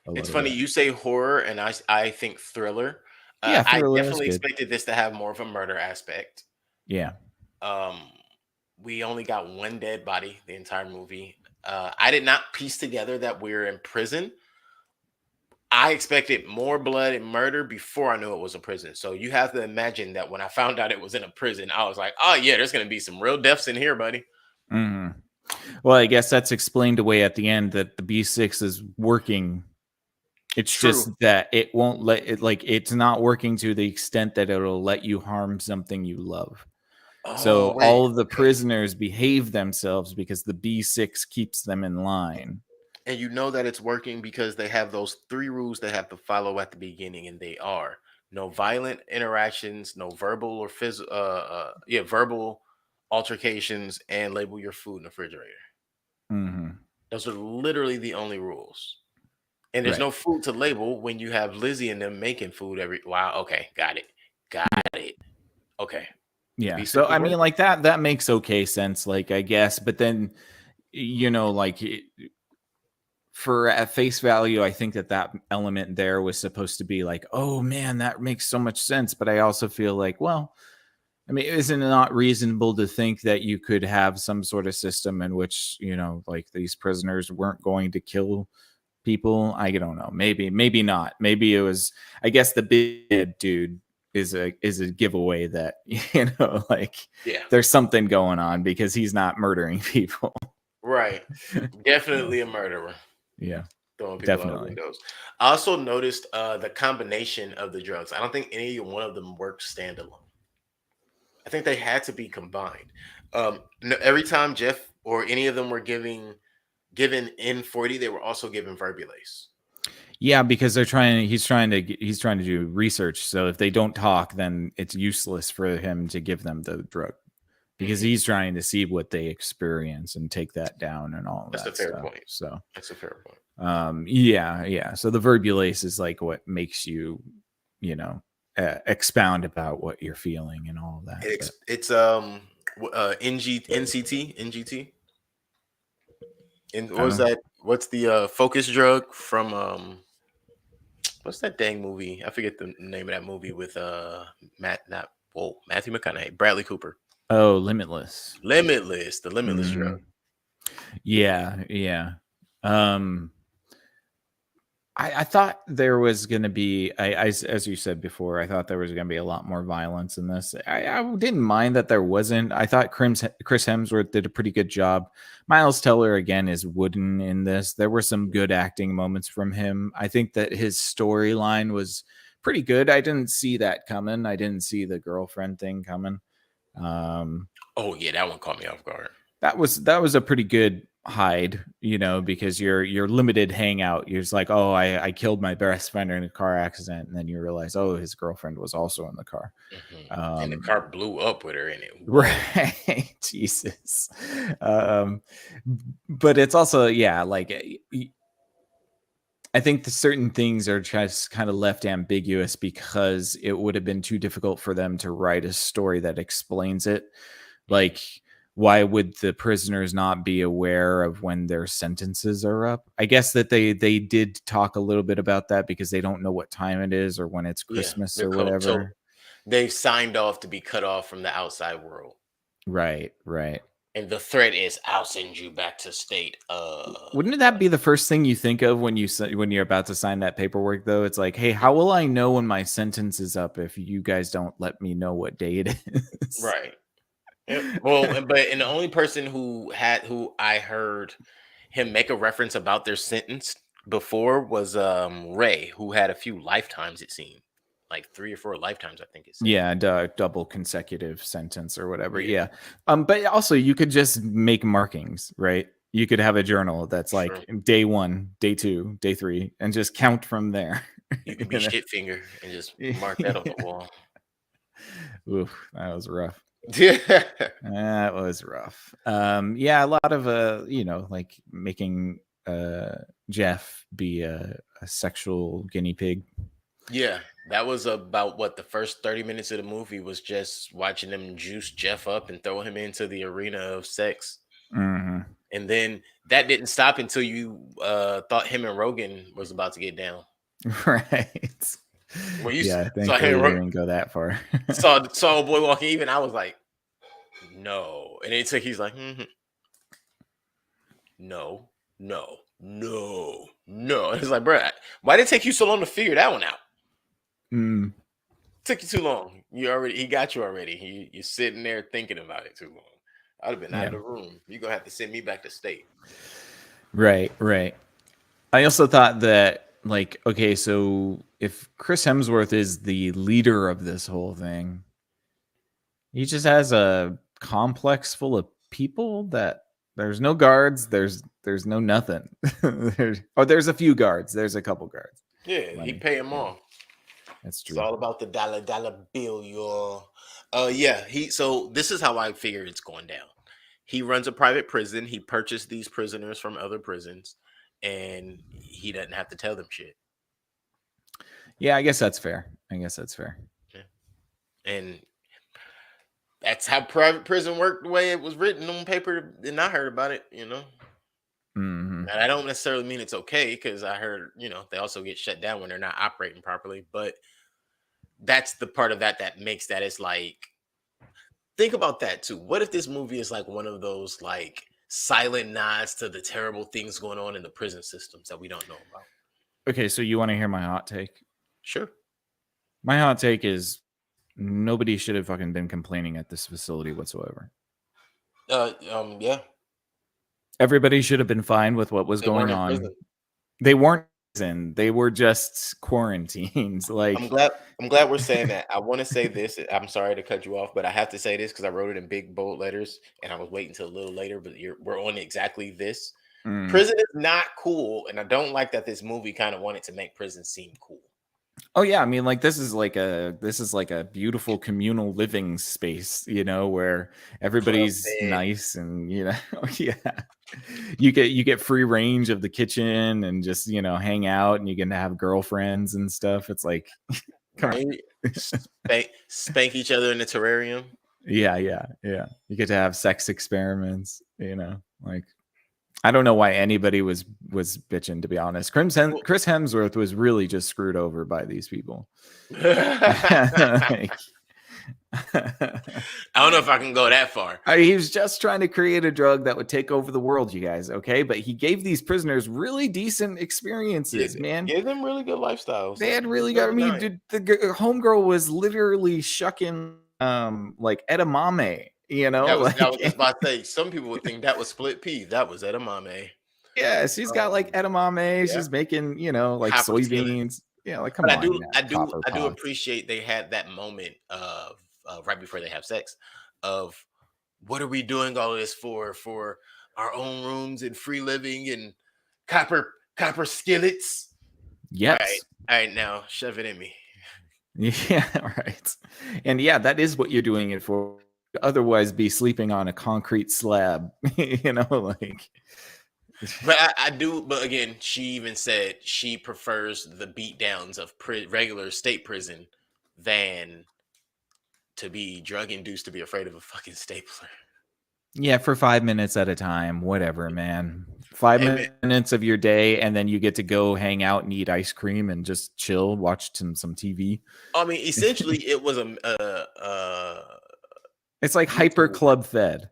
a It's little funny bit. you say horror and I think thriller. Yeah, I thriller is definitely good. expected this to have more of a murder aspect. Yeah. Um, we only got one dead body the entire movie. I did not piece together that we're in prison. I expected more blood and murder before I knew it was a prison. So you have to imagine that when I found out it was in a prison, I was like, "Oh yeah, there's gonna be some real deaths in here, buddy." Hmm. Well, I guess that's explained away at the end that the B6 is working. It's True. just that it won't let it like it's not working to the extent that it'll let you harm something you love. Oh So wait, all of the okay. prisoners behave themselves because the B6 keeps them in line. And you know that it's working because they have those three rules they have to follow at the beginning, and they are no violent interactions, no verbal or verbal altercations, and label your food in the refrigerator. Hmm. Those are literally the only rules. And there's Right. no food to label when you have Lizzie and them making food every wow. Okay, got it. Got it. Okay. The Yeah. So B6 was I mean, working. like that makes okay sense, like I guess, but then like for at face value, I think that element there was supposed to be like, oh man, that makes so much sense. But I also feel like, well, I mean, isn't it not reasonable to think that you could have some sort of system in which, like these prisoners weren't going to kill people? I don't know. Maybe not. Maybe it was, I guess, the big dude. is a giveaway that like Yeah, there's something going on because he's not murdering people. right. Definitely a murderer, Yeah, throwing people out of definitely. windows. I also noticed the combination of the drugs. I don't think any one of them worked standalone. I think they had to be combined. No, every time Jeff or any of them were given N40, they were also given Verbulase. Yeah, because he's trying to do research. So if they don't talk, then it's useless for him to give them the drug because Mhm. he's trying to see what they experience and take that down and all of That's a that fair stuff. point. So That's a fair point. yeah. So the verbulase is like what makes you, expound about what you're feeling and all of that. But It's NCT NGT. And what I was don't. that? What's the focus drug from what's that dang movie? I forget the name of that movie with Matthew McConaughey, Bradley Cooper. Oh, limitless. Limitless, the Limitless Hmm. drug. Yeah, yeah. Um, I thought there was going to be, as you said before, I thought there was going to be a lot more violence in this. I didn't mind that there wasn't. I thought Chris Hemsworth did a pretty good job. Miles Teller, again, is wooden in this. There were some good acting moments from him. I think that his storyline was pretty good. I didn't see that coming. I didn't see the girlfriend thing coming. Um, Oh yeah, that one caught me off guard. that was a pretty good hide, because your limited hangout. You're just like, oh, I killed my best friend in a car accident, and then you realize, oh, his girlfriend was also in the car. And the Um, car blew up with her in it. Whoa. right, Jesus. Um, but it's also, yeah, like I think the certain things are just kind of left ambiguous because it would have been too difficult for them to write a story that explains it. Mhm. Like, why would the prisoners not be aware of when their sentences are up? I guess that they did talk a little bit about that because they don't know what time it is or when it's Yeah, Christmas they're or so whatever. they've signed off to be cut off from the outside world. Right, right. And the threat is I'll send you back to state. Wouldn't that be the first thing you think of when when you're about to sign that paperwork? Though it's like, hey, Mhm. how will I know when my sentence is up if you guys don't let me know what day it is? Right. Yep. Well, and the only person who I heard him make a reference about their sentence before was Ray, who had a few lifetimes, it seemed. Like 3 or 4 lifetimes, I think it said. Yeah, double consecutive sentence or whatever. Yeah, Yeah. But also you could just make markings, right? You could have a journal that's sure. like day 1, day 2, day 3, and just count from there. You could be You know? shit finger and just mark that on the wall. Oof, that was rough. Yeah. That was rough. Yeah, a lot of like making Jeff be a sexual guinea pig. Yeah, that was about what the first 30 minutes of the movie was just watching them juice Jeff up and throw him into the arena of sex. Hmm. And then that didn't stop until you thought him and Rogan was about to get down. Right. When you Yeah, saw him thankfully and they Rogan, didn't go that far. saw a boy walking, even I was like, no. And then he's like, no, no, no, no. And it's like, bro, why did it take you so long to figure that one out? Mm, Took you too long. He got you already. You're sitting there thinking about it too long. I'd have been out of yeah. the room. You're gonna have to send me back to state. Right, right. I also thought that, like, okay, so if Chris Hemsworth is the leader of this whole thing, he just has a complex full of people that there's no guards, there's no nothing. There's a few guards, there's a couple guards. Yeah, he Plenty. pay them Yeah, all. that's It's true. all about the dollar bill, y'all. Yeah, so this is how I figure it's going down. He runs a private prison. He purchased these prisoners from other prisons, and he doesn't have to tell them shit. Yeah, I guess that's fair. I guess that's fair. Yeah. And that's how private prison worked the way it was written on paper, and I heard about it. Hmm. And I don't necessarily mean it's okay because I heard, they also get shut down when they're not operating properly. But that's the part of that makes that it's like, think about that too. What if this movie is like one of those like silent nods to the terrible things going on in the prison systems that we don't know about? Okay, so you want to hear my hot take? Sure. My hot take is nobody should have fucking been complaining at this facility whatsoever. Yeah, Everybody should have been fine with what was they going weren't in on. prison. They weren't in, they were just quarantines. I'm Like, glad. I'm glad we're saying that. I want to say this. I'm sorry to cut you off, but I have to say this because I wrote it in big bold letters, and I was waiting till a little later. But we're on exactly this. mm. Prison is not cool, and I don't like that this movie kind of wanted to make prison seem cool. Oh yeah, I mean, like this is like a beautiful communal living space, where Club everybody's bed. nice and yeah. You get free range of the kitchen and just hang out, and you can have girlfriends and stuff. It's like, come on. Right? Spank each other in the terrarium. Yeah. You get to have sex experiments, like I don't know why anybody was bitching, to be honest. Chris Hemsworth was really just screwed over by these people. Like, I don't know if I can go that far. he was just trying to create a drug that would take over the world, you guys. Okay, but he gave these prisoners really decent experiences, man. Gave them really good lifestyles. They had really good. I mean, dude, the homegirl was literally shucking like edamame. I was Like, just about to say, some people would think that was split pea. That was edamame. yeah, she's got like edamame. Yeah. She's making, like Copper soybeans. Yeah, like come But on. I Copper do pots. appreciate they had that moment of right before they have sex of what are we doing all of this for our own rooms and free living and copper skillets. Yes. All right, now shove it in me. Yeah, right. And yeah, that is what you're doing it for. Otherwise, be sleeping on a concrete slab. Like. But I do. But again, she even said she prefers the beat downs of regular state prison than to be drug induced to be afraid of a fucking stapler. Yeah, for 5 minutes at a time, whatever, man. 5 minutes of your day, and then you get to go hang out and eat ice cream and just chill, watch some TV. I mean, essentially, it was it's like hyper club fed.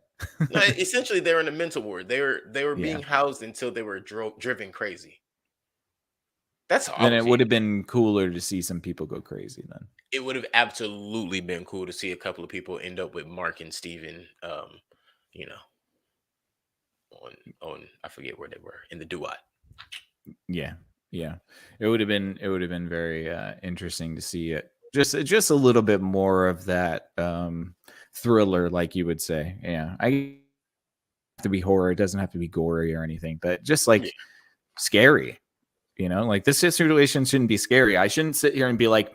No, essentially, they were in a mental ward. They were being housed until they were driven crazy. That's how. Then it would have been cooler to see some people go crazy. Then it would have absolutely been cool to see a couple of people end up with Mark and Steven, on I forget where they were in the duat. Yeah. It would have been very interesting to see it. Just a little bit more of that thriller, like you would say. Yeah, I have to be horror. It doesn't have to be gory or anything, but just like scary. Like this situation shouldn't be scary. I shouldn't sit here and be like,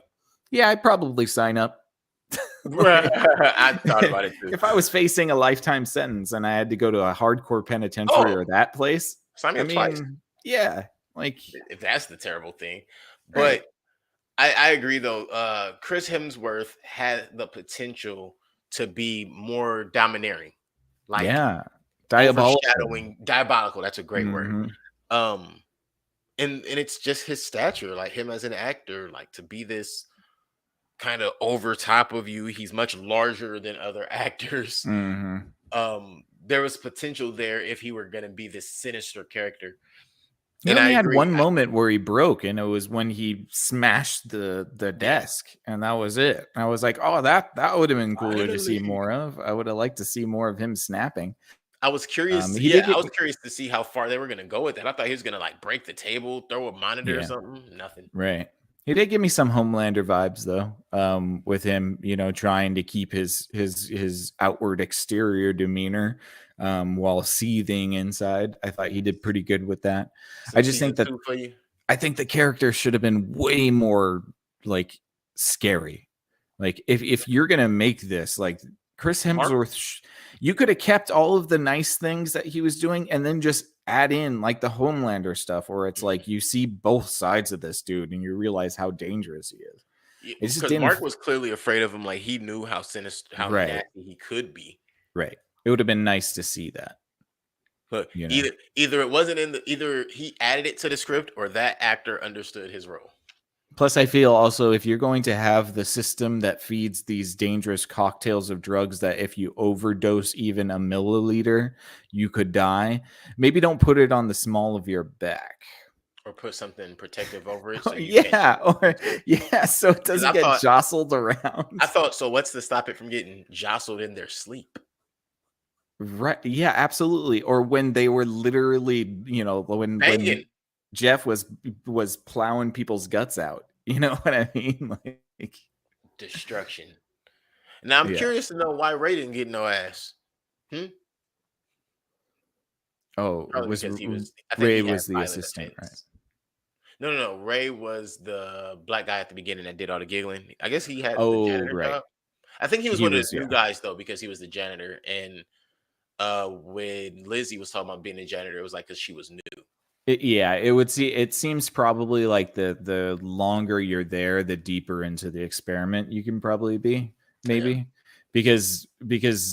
yeah, I'd probably sign up. I thought about it too. If I was facing a lifetime sentence and I had to go to a hardcore penitentiary or that place, twice. Yeah, like if that's the terrible thing. But I agree though. Chris Hemsworth had the potential to be more domineering. Like diabolical. That's a great word. And it's just his stature, like him as an actor, like to be this kind of over top of you. He's much larger than other actors. There was potential there if he were going to be this sinister character. He only had one moment where he broke, and it was when he smashed the desk, and that was it. I was like, oh, that would have been cooler to see more of. I would have liked to see more of him snapping. I was curious. I was curious to see how far they were going to go with that. I thought he was going to like break the table, throw a monitor or something. Nothing. Right. He did give me some Homelander vibes though, with him, trying to keep his outward exterior demeanor while seething inside. I thought he did pretty good with that. I just think that I think the character should have been way more like scary. Like if you're gonna make this like Chris Hemsworth, you could have kept all of the nice things that he was doing and then just add in like the Homelander stuff where it's like you see both sides of this dude and you realize how dangerous he is. Because Mark was clearly afraid of him. Like he knew how sinister, how nasty he could be. Right. It would have been nice to see that. But either it wasn't either he added it to the script or that actor understood his role. Plus, I feel also if you're going to have the system that feeds these dangerous cocktails of drugs that if you overdose even a milliliter, you could die, maybe don't put it on the small of your back. or put something protective over it so you can't Yeah, get or into it. yeah, so it Because doesn't get jostled around. I thought, so what's to stop it from getting jostled in their sleep? Right. Yeah, absolutely. Or when they were literally, when Banging. Jeff was plowing people's guts out. You know what I mean? Like, Destruction. Now I'm yeah. curious to know why Ray didn't get no ass. Hmm? Oh, Probably because I think Ray he had was the violent assistant, right? offense. No. Ray was the black guy at the beginning that did all the giggling. I guess he had the Oh, janitor right. job. I think he was He one of was, the new yeah. guys though, because he was the janitor. And when Lizzie was talking about being a janitor, it was like because she was new. It seems probably like the longer you're there, the deeper into the experiment you can probably be, Yeah. maybe. Because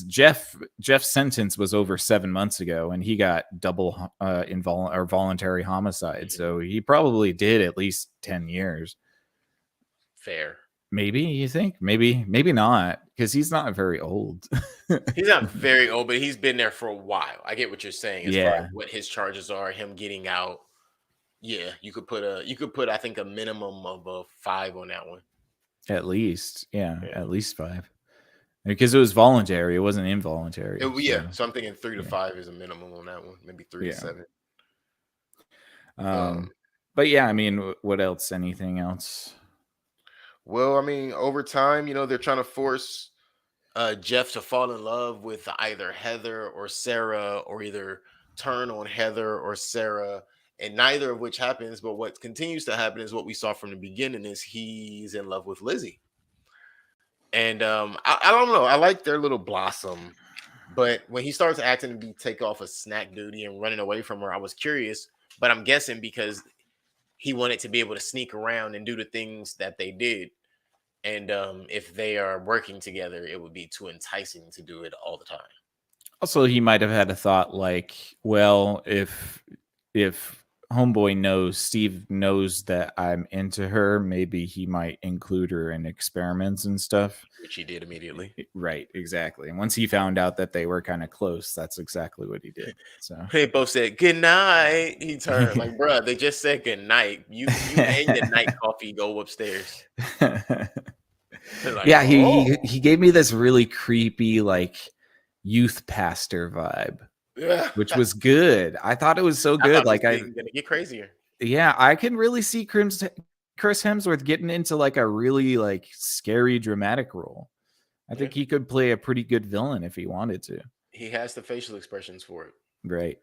Jeff's sentence was over 7 months ago, and he got double voluntary homicide. Mhm. So he probably did at least 10 years. Fair. Maybe, you think? Maybe not, because he's not very old. He's not very old, but he's been there for a while. I get what you're saying as far as Yeah, what his charges are, him getting out. Yeah, you could put I think a minimum of a 5 on that one. at least. Yeah, Yeah. at least 5. Because it was voluntary, it wasn't involuntary. Yeah, So so I'm thinking 3 to yeah, 5 is a minimum on that one, maybe 3 to yeah. 7. Um, But yeah, I mean, what else? Anything else? well, I mean, over time, they're trying to force Jeff to fall in love with either Heather or Sarah, or either turn on Heather or Sarah, and neither of which happens. But what continues to happen is what we saw from the beginning: is he's in love with Lizzie. And I don't know. I like their little blossom, but when he starts acting to be take off a snack duty and running away from her, I was curious. But I'm guessing because he wanted to be able to sneak around and do the things that they did. And if they are working together, it would be too enticing to do it all the time. Also, he might have had a thought like, well, if homeboy knows, Steve knows that I'm into her, maybe he might include her in experiments and stuff. Which he did immediately. Right, exactly. And once he found out that they were kind of close, that's exactly what he did. So They both said good night. He turned like, bruh, they just said good night. You and your night coffee go upstairs. They're like, yeah, oh, he gave me this really creepy, like, youth pastor vibe, yeah. which was good. I thought it was so I thought good. it was Like, gonna get crazier. yeah, I can really see Chris Hemsworth getting into like a really like scary dramatic role. I Yeah, think he could play a pretty good villain if he wanted to. he has the facial expressions for it. Right.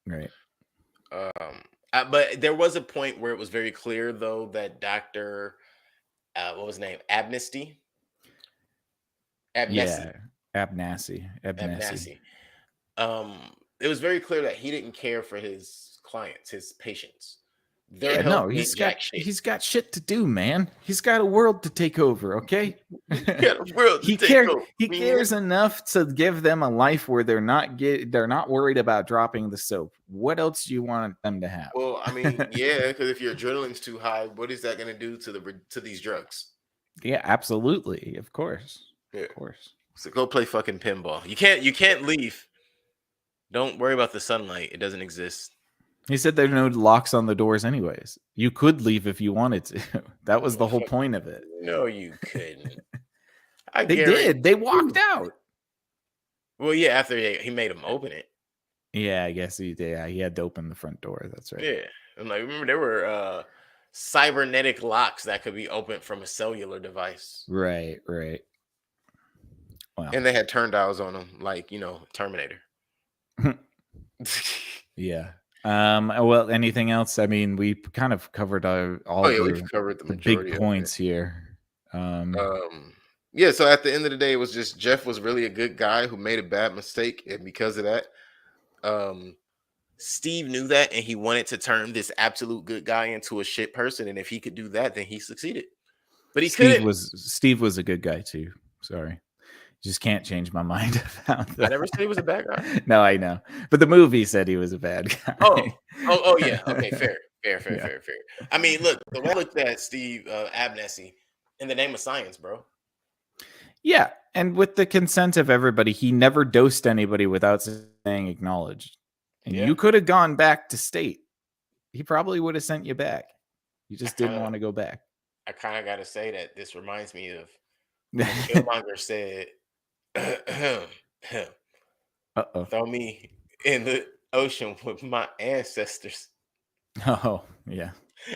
Right. But there was a point where it was very clear, though, that Doctor, what was his name, Abnessy, Yeah. Abnassi. Abnassi. Um, it was very clear that he didn't care for his clients, his patients. Their Yeah, health no, meant jack shit. he's got shit to do, man. He's got a world to take over, okay? Got a world to take over, He man. cares enough to give them a life where they're not worried about dropping the soap. What else do you want them to have? Well, I mean, yeah, because if your adrenaline's too high, what is that going to do to these drugs? Yeah, absolutely. Of course. Yeah. Of course. So go play fucking pinball. You can't leave. Don't worry about the sunlight. It doesn't exist. He said there are no locks on the doors, anyways. You could leave if you wanted to. That was the whole point of it. No, you couldn't. I They guarantee. did. They walked out. Well, yeah, after he made him open it. Yeah, I guess he did. Yeah, he had to open the front door. That's right. Yeah. I'm like, remember there were cybernetic locks that could be opened from a cellular device. Right. Wow. And they had turn dials on them, like, Terminator. Yeah. Well, anything else? I mean, we kind of covered all We've covered the the majority big of points it. here. Yeah, so at the end of the day, it was just Jeff was really a good guy who made a bad mistake, and because of that, Steve knew that, and he wanted to turn this absolute good guy into a shit person, and if he could do that, then he succeeded. But he couldn't. Steve was a good guy too. Sorry. Just can't change my mind about that. I never said he was a bad guy. No, I know. But the movie said he was a bad guy. Oh, yeah. Okay, fair. Yeah. I mean, look, the way I looked at Steve Abnessy, in the name of science, bro. Yeah, and with the consent of everybody, he never dosed anybody without saying acknowledged. And Yeah. you could have gone back to state. he probably would have sent you back. You I just kind didn't of want to go back. I kind of got to say that this reminds me of when Killmonger said, Uh-oh. "Throw me in the ocean with my ancestors," Oh, yeah.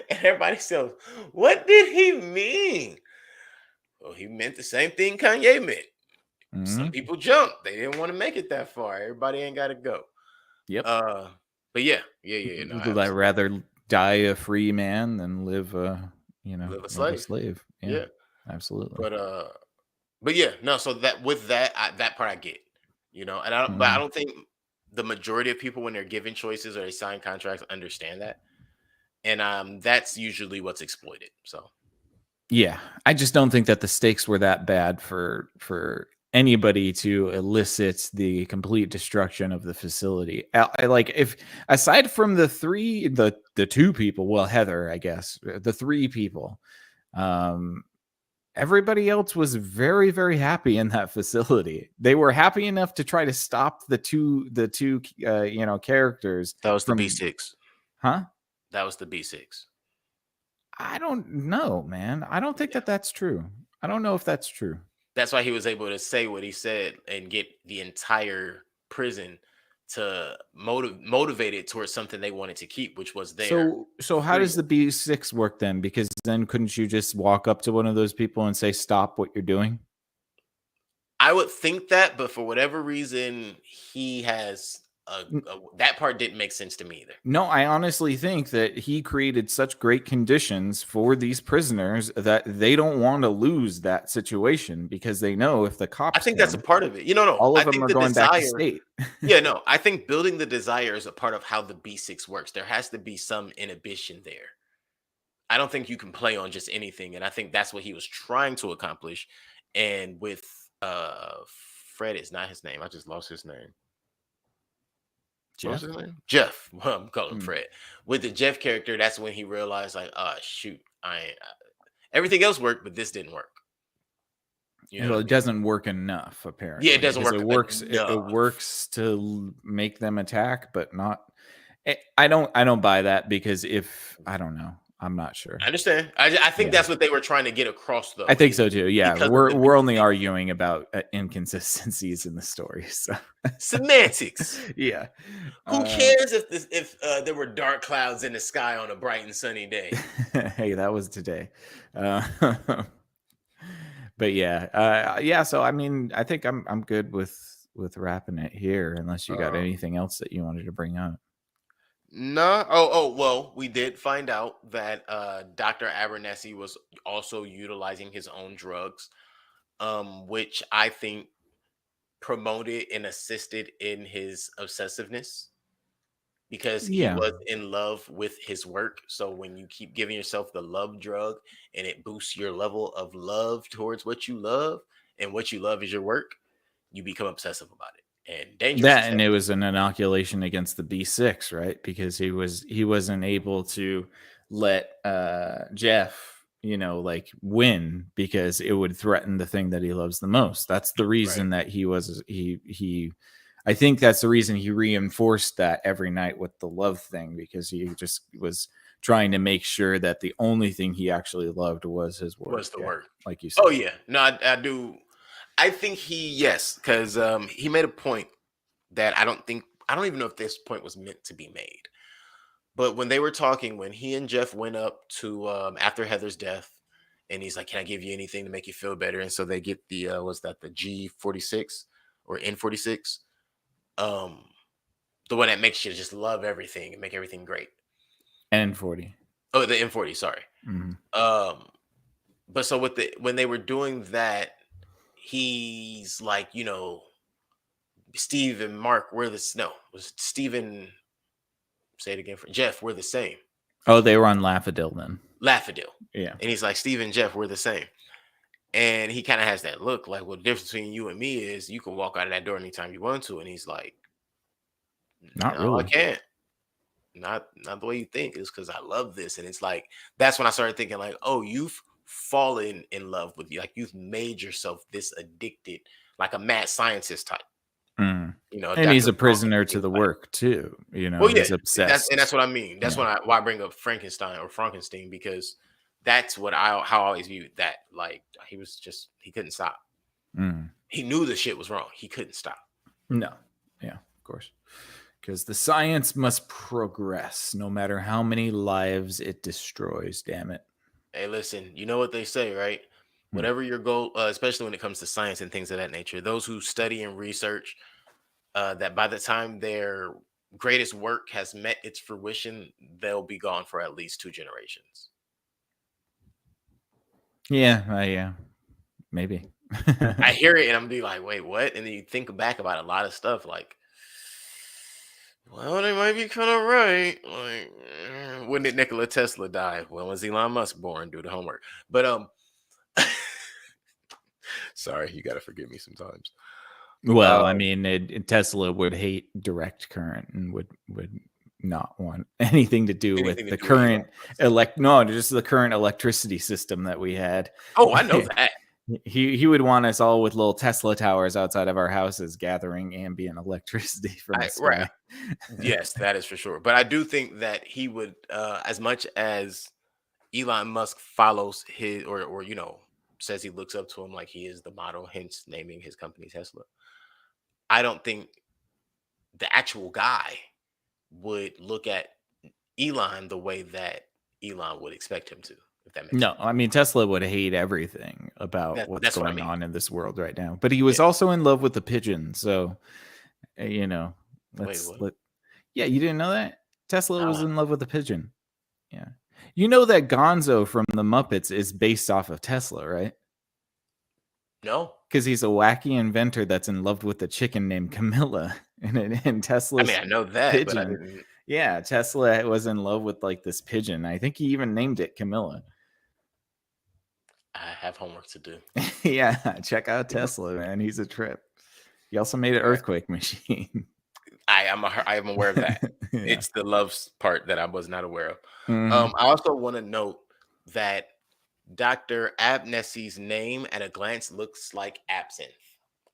and everybody said, "What did he mean?" Well, he meant the same thing Kanye meant. Some Mhm. people jumped; they didn't want to make it that far. Everybody ain't got to go. Yep. Uh, but yeah. No, Would I absolutely. rather die a free man than live Live a live a slave. slave. Yeah. Yeah, Absolutely. but yeah, no. So that with that, that part I get, and but I Mhm. don't think the majority of people when they're given choices or they sign contracts understand that, and that's usually what's exploited. So Yeah, I just don't think that the stakes were that bad for anybody to elicit the complete destruction of the facility. Like if aside from the two people, well, Heather, I guess, the three people, um, everybody else was very, very happy in that facility. They were happy enough to try to stop the two characters that was the B from, six. huh? That was the B6. I don't know, man. I don't think Yeah, that that's true. I don't know if that's true. that's why he was able to say what he said and get the entire prison to motivated towards something they wanted to keep, which was their So how does freedom. the B6 work then? Because then couldn't you just walk up to one of those people and say, "Stop what you're doing"? I would think that, but for whatever reason, he has N- that part didn't make sense to me either. No, I honestly think that he created such great conditions for these prisoners that they don't want to lose that situation because they know if the I cops think that's a come, part of it. No, all I of them think are the going back to desire. state. Yeah, no, I think building the desire is a part of how the B6 works. There has to be some inhibition there. I don't think you can play on just anything, and I think that's what he was trying to accomplish. And with Fred is not his name. I just lost his name. What was Jeff? his name? Jeff. Well, I'm calling him Mm. Fred. With the Jeff character, that's when he realized, like, shoot, I ain't, everything else worked, but this didn't work. You know Well, what I it mean? doesn't work enough Yeah, it apparently doesn't because it work works. It enough. works to make them attack, but not. I don't buy that because if I don't know, I'm not I sure. understand. I think Yeah, that's what they were trying to get across, I though, think is so too. Yeah, because of we're the we're only B6 arguing about inconsistencies in the story. So semantics. yeah, Who uh, cares if there were dark clouds in the sky on a bright and sunny day? hey, that was today. Uh, but yeah, yeah. So I mean, I think I'm good with wrapping it here, unless you got Um, anything else that you wanted to bring up. No. Oh, well, we did find out that Dr. Abernathy was also utilizing his own drugs, which I think promoted and assisted in his obsessiveness because he Yeah, was in love with his work. So when you keep giving yourself the love drug and it boosts your level of love towards what you love, and what you love is your work, you become obsessive about it and dangerous that as and hell. it was an inoculation against the B6, right? Because he wasn't able to let Jeff, like win because it would threaten the thing that he loves the most. That's the Right. reason that he I think that's the reason he reinforced that every night with the love thing because he just was trying to make sure that the only thing he actually loved was his work. Was the Yeah, work. like you Oh said. yeah. No, I do. I think yes, because he made a point that I don't even know if this point was meant to be made. But when they were talking, when he and Jeff went up to after Heather's death, and he's like, "Can I give you anything to make you feel better?" And so they get the was that the G46 or N46, um, the one that makes you just love everything and make everything great. N40. Oh, the N40, sorry. Mhm. Um, but so with the when they were doing that, he's like, Steve and Mark, we're the no, was Steven, say it again for Jeff, we're the same. Oh, they were on Laugh-A-Dill then. Laugh-A-Dill. Yeah. And he's like, Steve and Jeff, we're the same. And he kind of has that look like, well, the difference between you and me is you can walk out of that door anytime you want to. And he's like, Not no, I really. can't. Not the way you think. It's because I love this. And it's like, that's when I started thinking, like, oh, you've fallen in love with you. Like you've made yourself this addicted, like a mad scientist type. Mm. you know, And he's Dr. a prisoner to Frankenstein the type. work too. Well, yeah, He's that's obsessed. what I mean. That's Yeah. why I bring up Frankenstein, because that's what how I always viewed that. Like he couldn't stop. Mm. He knew the shit was wrong. He couldn't stop. No. Yeah, of course. Because the science must progress no matter how many lives it destroys, damn it. Hey, listen, you know what they say, right? Hmm. Whatever your goal, especially when it comes to science and things of that nature, those who study and research, that by the time their greatest work has met its fruition, they'll be gone for at least 2 generations. Yeah, maybe. I hear it and I'm be like, wait, what? And then you think back about a lot of stuff, like, well, they might be kind of right. Like, when did Nikola Tesla die? When was Elon Musk born? Do the homework. But sorry, you gotta forgive me sometimes. Well, I Um, mean, Tesla would hate direct current and would not want anything to do with anything to the do with Elon current Musk. just the current electricity system that we had. Oh, I know that. He would want us all with little Tesla towers outside of our houses gathering ambient electricity from the Right. sky. Yes, that is for sure. But I do think that he would, as much as Elon Musk follows his, or says he looks up to him like he is the model, hence naming his company Tesla. I don't think the actual guy would look at Elon the way that Elon would expect him to, if that makes No, sense. I mean Tesla would hate everything about what's That's what I going mean. on in this world right now. But he was Yeah. also in love with the pigeon, so uh, you know, Wait, let's what? let yeah, you didn't know that? Tesla was Nah. in love with the pigeon. Yeah. You know that Gonzo from the Muppets is based off of Tesla, right? No. Because he's a wacky inventor that's in love with a chicken named Camilla, and I mean, Tesla's I know that, but I pigeon. didn't. Yeah, Tesla was in love with like this pigeon. I think he even named it Camilla. I have homework to do. Yeah, check out Tesla, man. He's a trip. He also made an All right. earthquake machine. I am aware of that. Yeah. It's the love part that I was not aware of. Mhm. I also want to note that Dr. Abnessi's name at a glance looks like absinthe.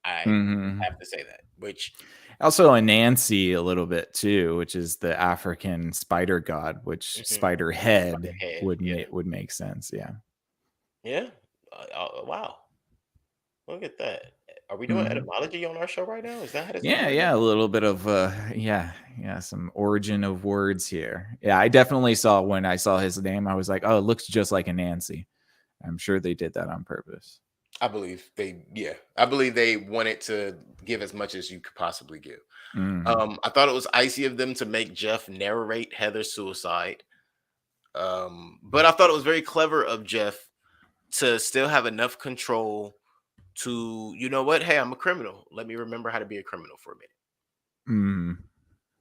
I Mhm. have to say that, which Also, Anansi a little bit too, which is the African spider god, which mhm, Spiderhead Spiderhead, yeah, would make sense. Yeah. yeah. Wow, look at that. Are we doing Mhm. etymology on our show right now? Is that how this is Yeah, working? a little bit of yeah, some origin of words here. Yeah, I definitely saw when I saw his name, I was like, oh, it looks just like Anansi. I'm sure they did that on purpose. I believe they wanted to give as much as you could possibly give. Mhm. I thought it was icy of them to make Jeff narrate Heather's suicide. But I thought it was very clever of Jeff to still have enough control to, you know what? Hey, I'm a criminal. Let me remember how to be a criminal for a minute. Mhm.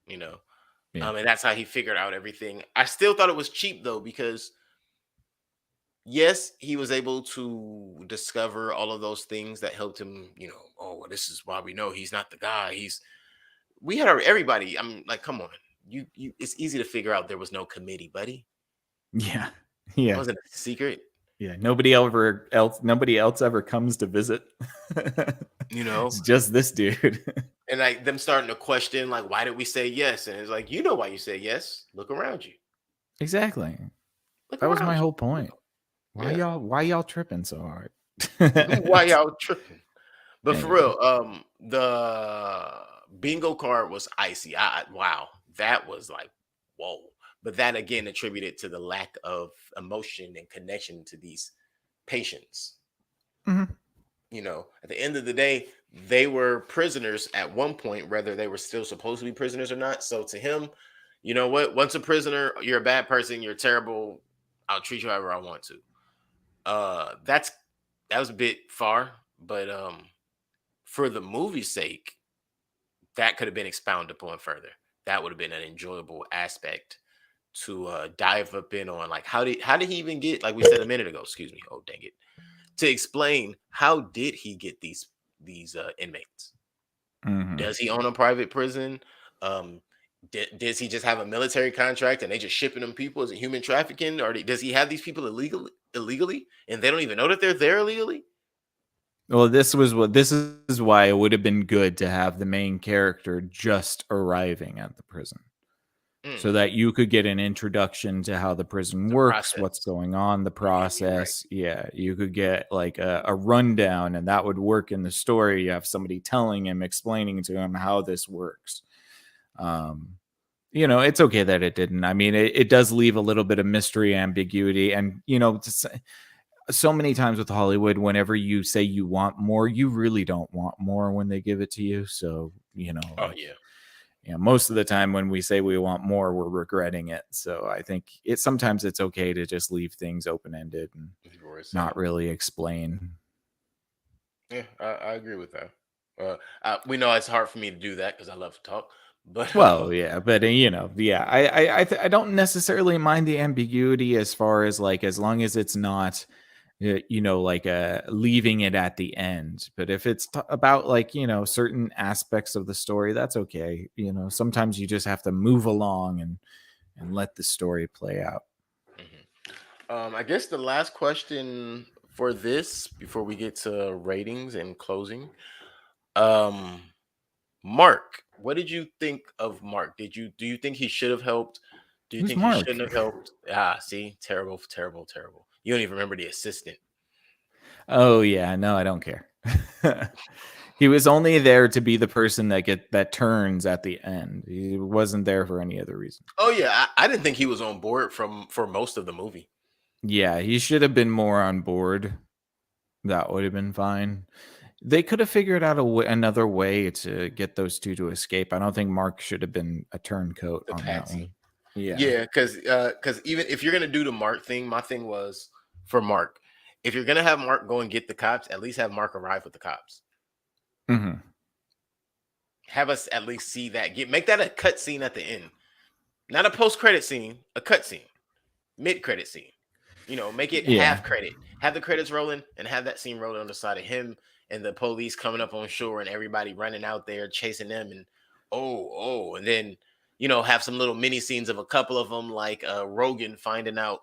You know, Yeah. and that's how he figured out everything. I still thought it was cheap though, because yes, he was able to discover all of those things that helped him. Oh, well, this is why we know he's not the guy. We had everybody. I'm like, come on, you. It's easy to figure out there was no committee, buddy. Yeah. It Yeah. wasn't a secret. Yeah. Nobody else ever comes to visit. You know, It's just this dude. and like them starting to question, like, why did we say yes? And it's like, you know why you say yes. Look around you. Exactly. Look That was my around whole you. point. Yeah. Why y'all tripping so hard? Why y'all tripping? But for Anyway. real, the bingo card was icy. Wow, that was like whoa. But that again attributed to the lack of emotion and connection to these patients. Mhm. At the end of the day, they were prisoners at one point, whether they were still supposed to be prisoners or not. So to him, you know what? Once a prisoner, you're a bad person. You're terrible. I'll treat you however I want to. That was a bit far, but for the movie's sake, that could have been expounded upon further. That would have been an enjoyable aspect to dive up in on. Like, how did he even get, like we said a minute ago? Excuse me. Oh, dang it. To explain, how did he get these inmates? Mhm. Does he own a private prison? Um, does he just have a military contract and they just shipping them people? Is it human trafficking, or does he have these people illegally, and they don't even know that they're there illegally? Well, this is why it would have been good to have the main character just arriving at the prison, so Mm, that you could get an introduction to how the prison the works, what's process. going on, the Yeah, you're right. process. Yeah, you could get like a rundown, and that would work in the story. You have somebody telling him, explaining to him how this works. Um, it's okay that it didn't. I mean, it does leave a little bit of mystery, ambiguity, and so many times with Hollywood, whenever you say you want more, you really don't want more when they give it to you. So, Oh yeah, most of the time when we say we want more, we're regretting it. So I think sometimes it's okay to just leave things open ended and you were not saying. really explain. Yeah, I agree with that. We know it's hard for me to do that because I love to talk, but Well, yeah, but yeah, I don't necessarily mind the ambiguity as far as like as long as it's not like leaving it at the end. But if it's about like certain aspects of the story, that's okay. Sometimes you just have to move along and let the story play out. Mhm. I guess the last question for this before we get to ratings and closing. Um, Mark, what did you think of Mark? Do you think he should have helped? Do you Who's think he Mark? shouldn't have helped? Ah, see, terrible, terrible, terrible. You don't even remember the assistant. Oh yeah, no, I don't care. He was only there to be the person that turns at the end. He wasn't there for any other reason. Oh yeah, I didn't think he was on board for most of the movie. Yeah, he should have been more on board. That would have been fine. They could have figured out another way to get those two to escape. I don't think Mark should have been a turncoat The on that one. patsy. Yeah. Yeah, because even if you're gonna do the Mark thing, my thing was for Mark. If you're gonna have Mark go and get the cops, at least have Mark arrive with the cops. Hmm. Have us at least see that. Make that a cut scene at the end, not a post credit scene, a cut scene, mid credit scene. Make it Yeah. half credit. Have the credits rolling and have that scene rolling on the side of him and the police coming up on shore and everybody running out there chasing them and and then have some little mini scenes of a couple of them like Rogan finding out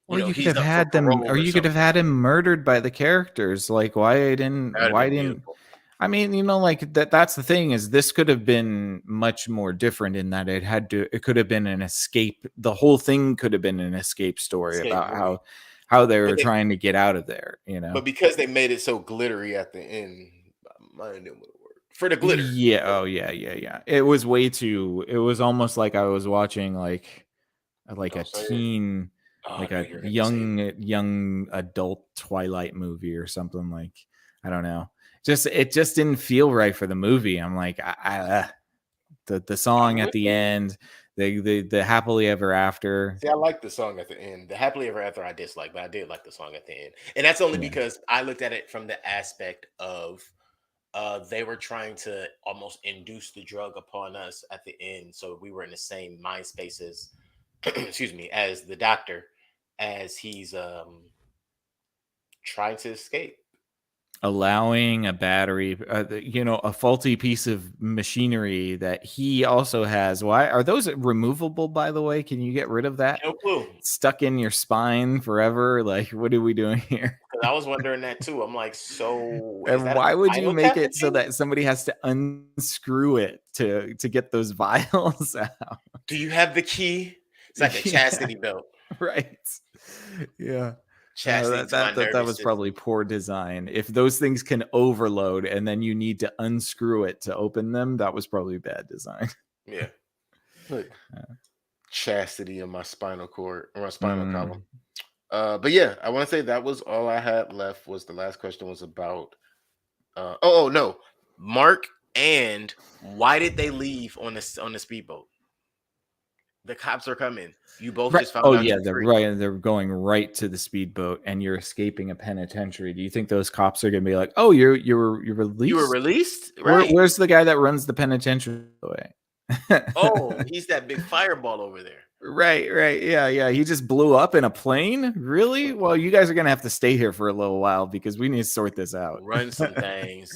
Or you could he's have up for had them, parole or or you could have something. had him murdered by the characters. Like, why didn't, That would have why been didn't, beautiful. I mean, like that's the thing is this could have been much more different in that it could have been an escape. The whole thing could have been an escape story Escape about movie. how they But were they, trying to get out of there. but because they made it so glittery at the end, my mind didn't want to work for the glitter. Yeah, oh yeah, yeah, yeah. It was almost like I was watching like a Don't say it. teen, Oh, I like know a you're gonna say it. young adult Twilight movie or something. Like, I don't know. It just didn't feel right for the movie. I'm like, the I'm song at with the you. end, the happily ever after. See, I like the song at the end. The happily ever after I dislike, but I did like the song at the end. And that's only Yeah. because I looked at it from the aspect of they were trying to almost induce the drug upon us at the end. So we were in the same mind spaces, excuse me, as the doctor, as he's trying to escape. Allowing a battery, a faulty piece of machinery that he also has. Why are those removable, by the way? Can you get rid of that? No clue. Stuck in your spine forever? Like, what are we doing here? Because I was wondering that too. I'm like, so is And that a why would you spinal make tap it so machine? that somebody has to unscrew it to get those vials out? Do you have the key? It's like a Yeah, chastity belt. right. Yeah. Chastity That, to my that nervous was probably system. poor design. If those things can overload and then you need to unscrew it to open them, that was probably bad design. Yeah. Look, chastity in my spinal cord or my spinal column. Mm. But yeah, I want to say that was all I had left. Was the last question was about? Oh no, Mark and why did they leave on the speedboat? The cops are coming. You both Right. just found Oh out yeah, you're they're free. right. They're going right to the speedboat, and you're escaping a penitentiary. Do you think those cops are going to be like, "Oh, you're You were released? released, right? Where's the guy that runs the penitentiary away?" Oh, he's that big fireball over there. Right, right. Yeah, yeah. He just blew up in a plane? Really? Mhm. Well, you guys are going to have to stay here for a little while because we need to sort this out. Run some things,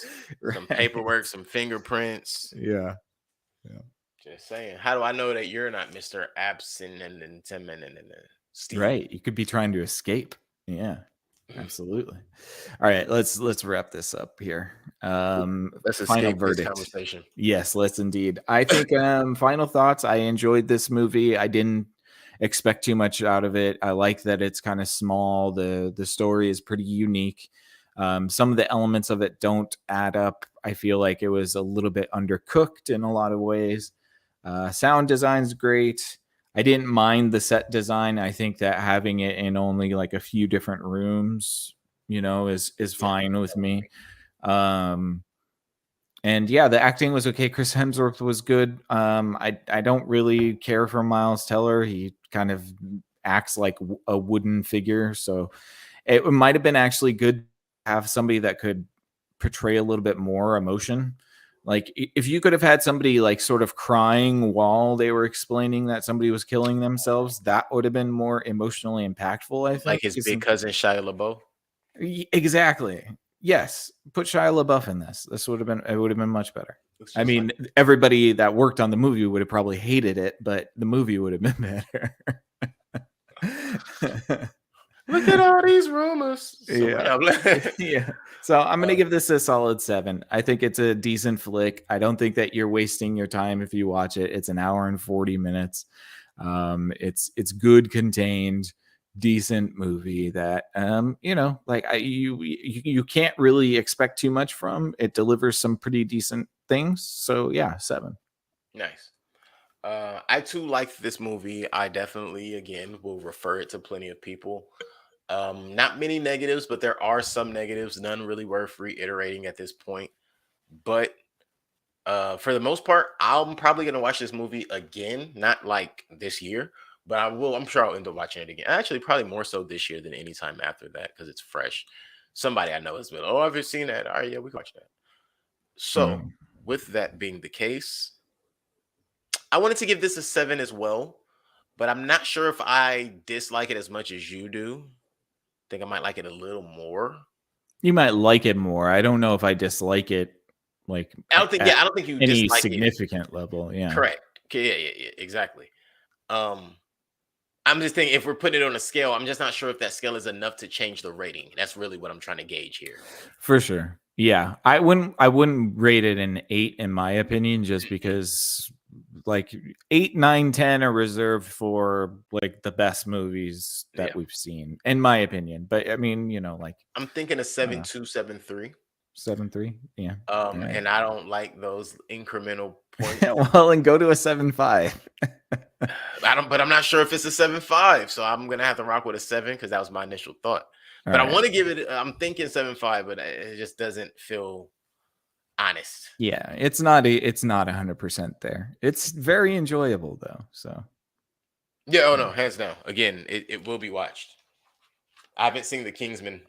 some Right. paperwork, some fingerprints. Yeah. Yeah. Just saying. How do I know that you're not Mr. Absent and Tim and Steve? Right. You could be trying to escape. Yeah. Absolutely. All right, let's wrap this up here. Let's Final escape this verdict. conversation. Yes, let's indeed. I think final thoughts. I enjoyed this movie. I didn't expect too much out of it. I like that it's kind of small. The story is pretty unique. Some of the elements of it don't add up. I feel like it was a little bit undercooked in a lot of ways. Sound design's great. I didn't mind the set design. I think that having it in only like a few different rooms, is Yeah. fine with me. And yeah, the acting was okay. Chris Hemsworth was good. I don't really care for Miles Teller. He kind of acts like a wooden figure, so it might have been actually good to have somebody that could portray a little bit more emotion. Like if you could have had somebody like sort of crying while they were explaining that somebody was killing themselves, that would have been more emotionally impactful, I Like think. his big cousin Shia LaBeouf. Exactly. Yes. Put Shia LaBeouf in this. It would have been much better. Looks I just like mean, everybody that worked on the movie would have probably hated it, but the movie would have been better. look at all these rumors. So Yeah. yeah. Yeah. So I'm going to give this a solid 7. I think it's a decent flick. I don't think that you're wasting your time if you watch it. It's an hour and 40 minutes. It's good contained, decent movie that like you can't really expect too much from. It delivers some pretty decent things. So yeah, 7. Nice. I too like this movie. I definitely, again, will refer it to plenty of people. Not many negatives, but there are some negatives. None really worth reiterating at this point. But for the most part, I'm probably gonna watch this movie again. Not like this year, but I will. I'm sure I'll end up watching it again. Actually, probably more so this year than any time after that because it's fresh. Somebody I know has been, oh, I've seen that. All right, yeah, we can watch that. So, Mm. with that being the case, I wanted to give this a 7 as well, but I'm not sure if I dislike it as much as you do. Think I might like it a little more. You might like it more. I don't know if I dislike it like I don't think, at yeah, I don't think you any dislike it. significant level. Yeah. Correct. Okay, yeah, exactly. Um, I'm just thinking if we're putting it on a scale, I'm just not sure if that scale is enough to change the rating. That's really what I'm trying to gauge here. For sure. Yeah. I wouldn't rate it an 8 in my opinion, just because like 8, 9, 10 are reserved for like the best movies that Yeah, we've seen, in my opinion. But I mean, like I'm thinking a I don't 7 know, 2, 7 3. 7.3. Yeah. All right. And I don't like those incremental points. Well, and go to a 7.5. I don't, but I'm not sure if it's a 7.5. So I'm gonna have to rock with a 7 because that was my initial thought. All But I right. want to give it. I'm thinking 7.5, but it just doesn't feel honest. Yeah, it's not 100% there. It's very enjoyable though. So Yeah. Oh yeah. no, hands down. Again, it will be watched. I haven't seen the Kingsman.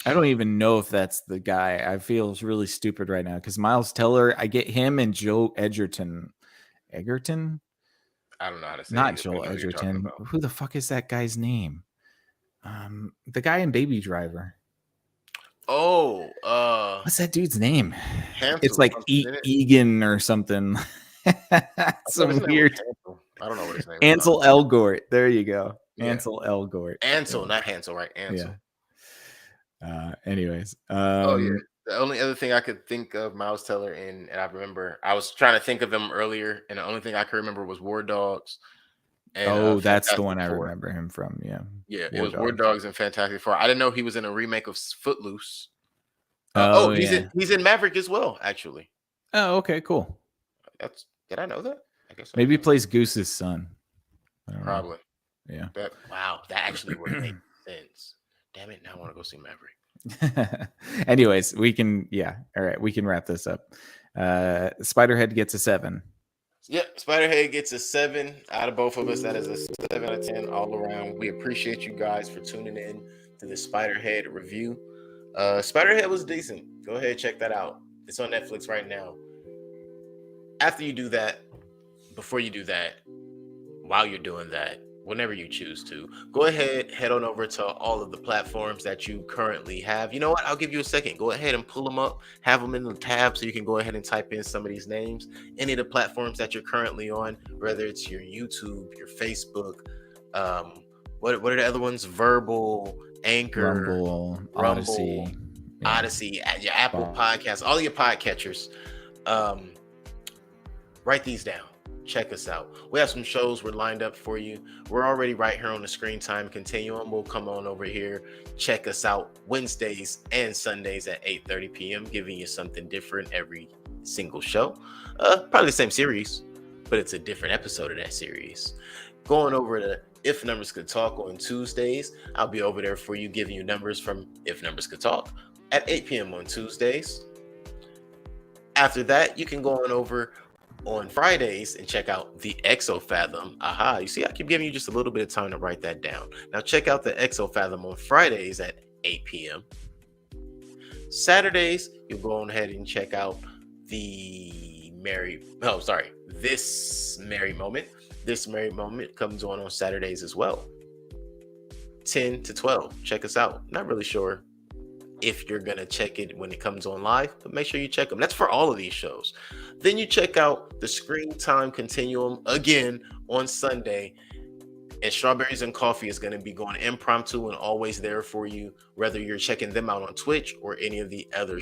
I don't even know if that's the guy. I feel really stupid right now because Miles Teller, I get him and Joe Edgerton. Egerton? I don't know how to say it Not either, but I Joel know what you're talking Edgerton. about. Who the fuck is that guy's name? The guy in Baby Driver. Oh, What's that dude's name? It's Hansel like something in it. Egan or something. I thought his Some name was weird Hansel. I don't know what his name is. Ansel Elgort. There you go. Yeah, Ansel Elgort. Ansel, Yeah. not Hansel, right? Yeah. Ansel. Anyways. Oh yeah. The only other thing I could think of Miles Teller in, and I remember I was trying to think of him earlier, and the only thing I could remember was War Dogs and Oh, that's the Fantastic one I Four. remember him from. Yeah. Yeah, it War was War Dogs. Dogs and Fantastic Four. I didn't know he was in a remake of Footloose. Oh yeah. He's in Maverick as well. Actually, Oh, okay, cool. that's did I know that? I guess I Maybe he didn't know. plays Goose's son. I don't know. Probably. Yeah. That wow, that actually would make sense. Damn it! Now I want to go see Maverick. Anyways, we can all right, we can wrap this up. Spiderhead gets a 7. Yep, Spiderhead gets a 7 out of both of us. That is a 7 out of 10 all around. We appreciate you guys for tuning in to the Spiderhead review. Spiderhead was decent. Go ahead, check that out. It's on Netflix right now. After you do that, before you do that, while you're doing that, whenever you choose to, go ahead, head on over to all of the platforms that you currently have. You know what? I'll give you a second. Go ahead and pull them up, have them in the tab so you can go ahead and type in some of these names. Any of the platforms that you're currently on, whether it's your YouTube, your Facebook, what are the other ones? Verbal, Anchor, Rumble, Rumble, Odyssey, yeah, Odyssey, your Apple Podcasts, all your podcatchers. Um, Write these down. Check us out. We have some shows we're lined up for you. We're already right here on the Screen Time Continuum. We'll come on over here. Check us out Wednesdays and Sundays at 8:30 p.m., giving you something different every single show. Probably the same series, but it's a different episode of that series. Going over to If Numbers Could Talk on Tuesdays. I'll be over there for you, giving you numbers from If Numbers Could Talk at 8 p.m. on Tuesdays. After that, you can go on over on Fridays and check out the Exofathom. Aha, you see, I keep giving you just a little bit of time to write that down. Now, check out the Exofathom on Fridays at 8 p.m. Saturdays, you'll go on ahead and check out This Merry Moment. This Merry Moment comes on Saturdays as well. 10 to 12. Check us out. Not really sure if you're going to check it when it comes on live, but make sure you check them. That's for all of these shows. Then you check out the Screen Time Continuum again on Sunday. And Strawberries and Coffee is going to be going impromptu and always there for you, whether you're checking them out on Twitch or any of the other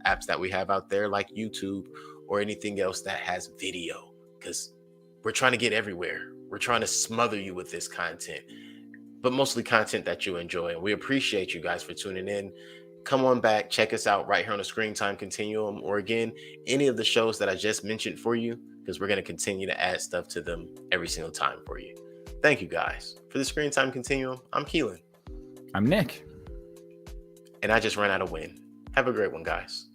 apps that we have out there like YouTube or anything else that has video, because we're trying to get everywhere. We're trying to smother you with this content, but mostly content that you enjoy. And we appreciate you guys for tuning in. Come on back, check us out right here on the Screen Time Continuum, or again, any of the shows that I just mentioned for you, because we're going to continue to add stuff to them every single time for you. Thank you guys. For the Screen Time Continuum, I'm Keelan. I'm Nick. And I just ran out of wind. Have a great one, guys.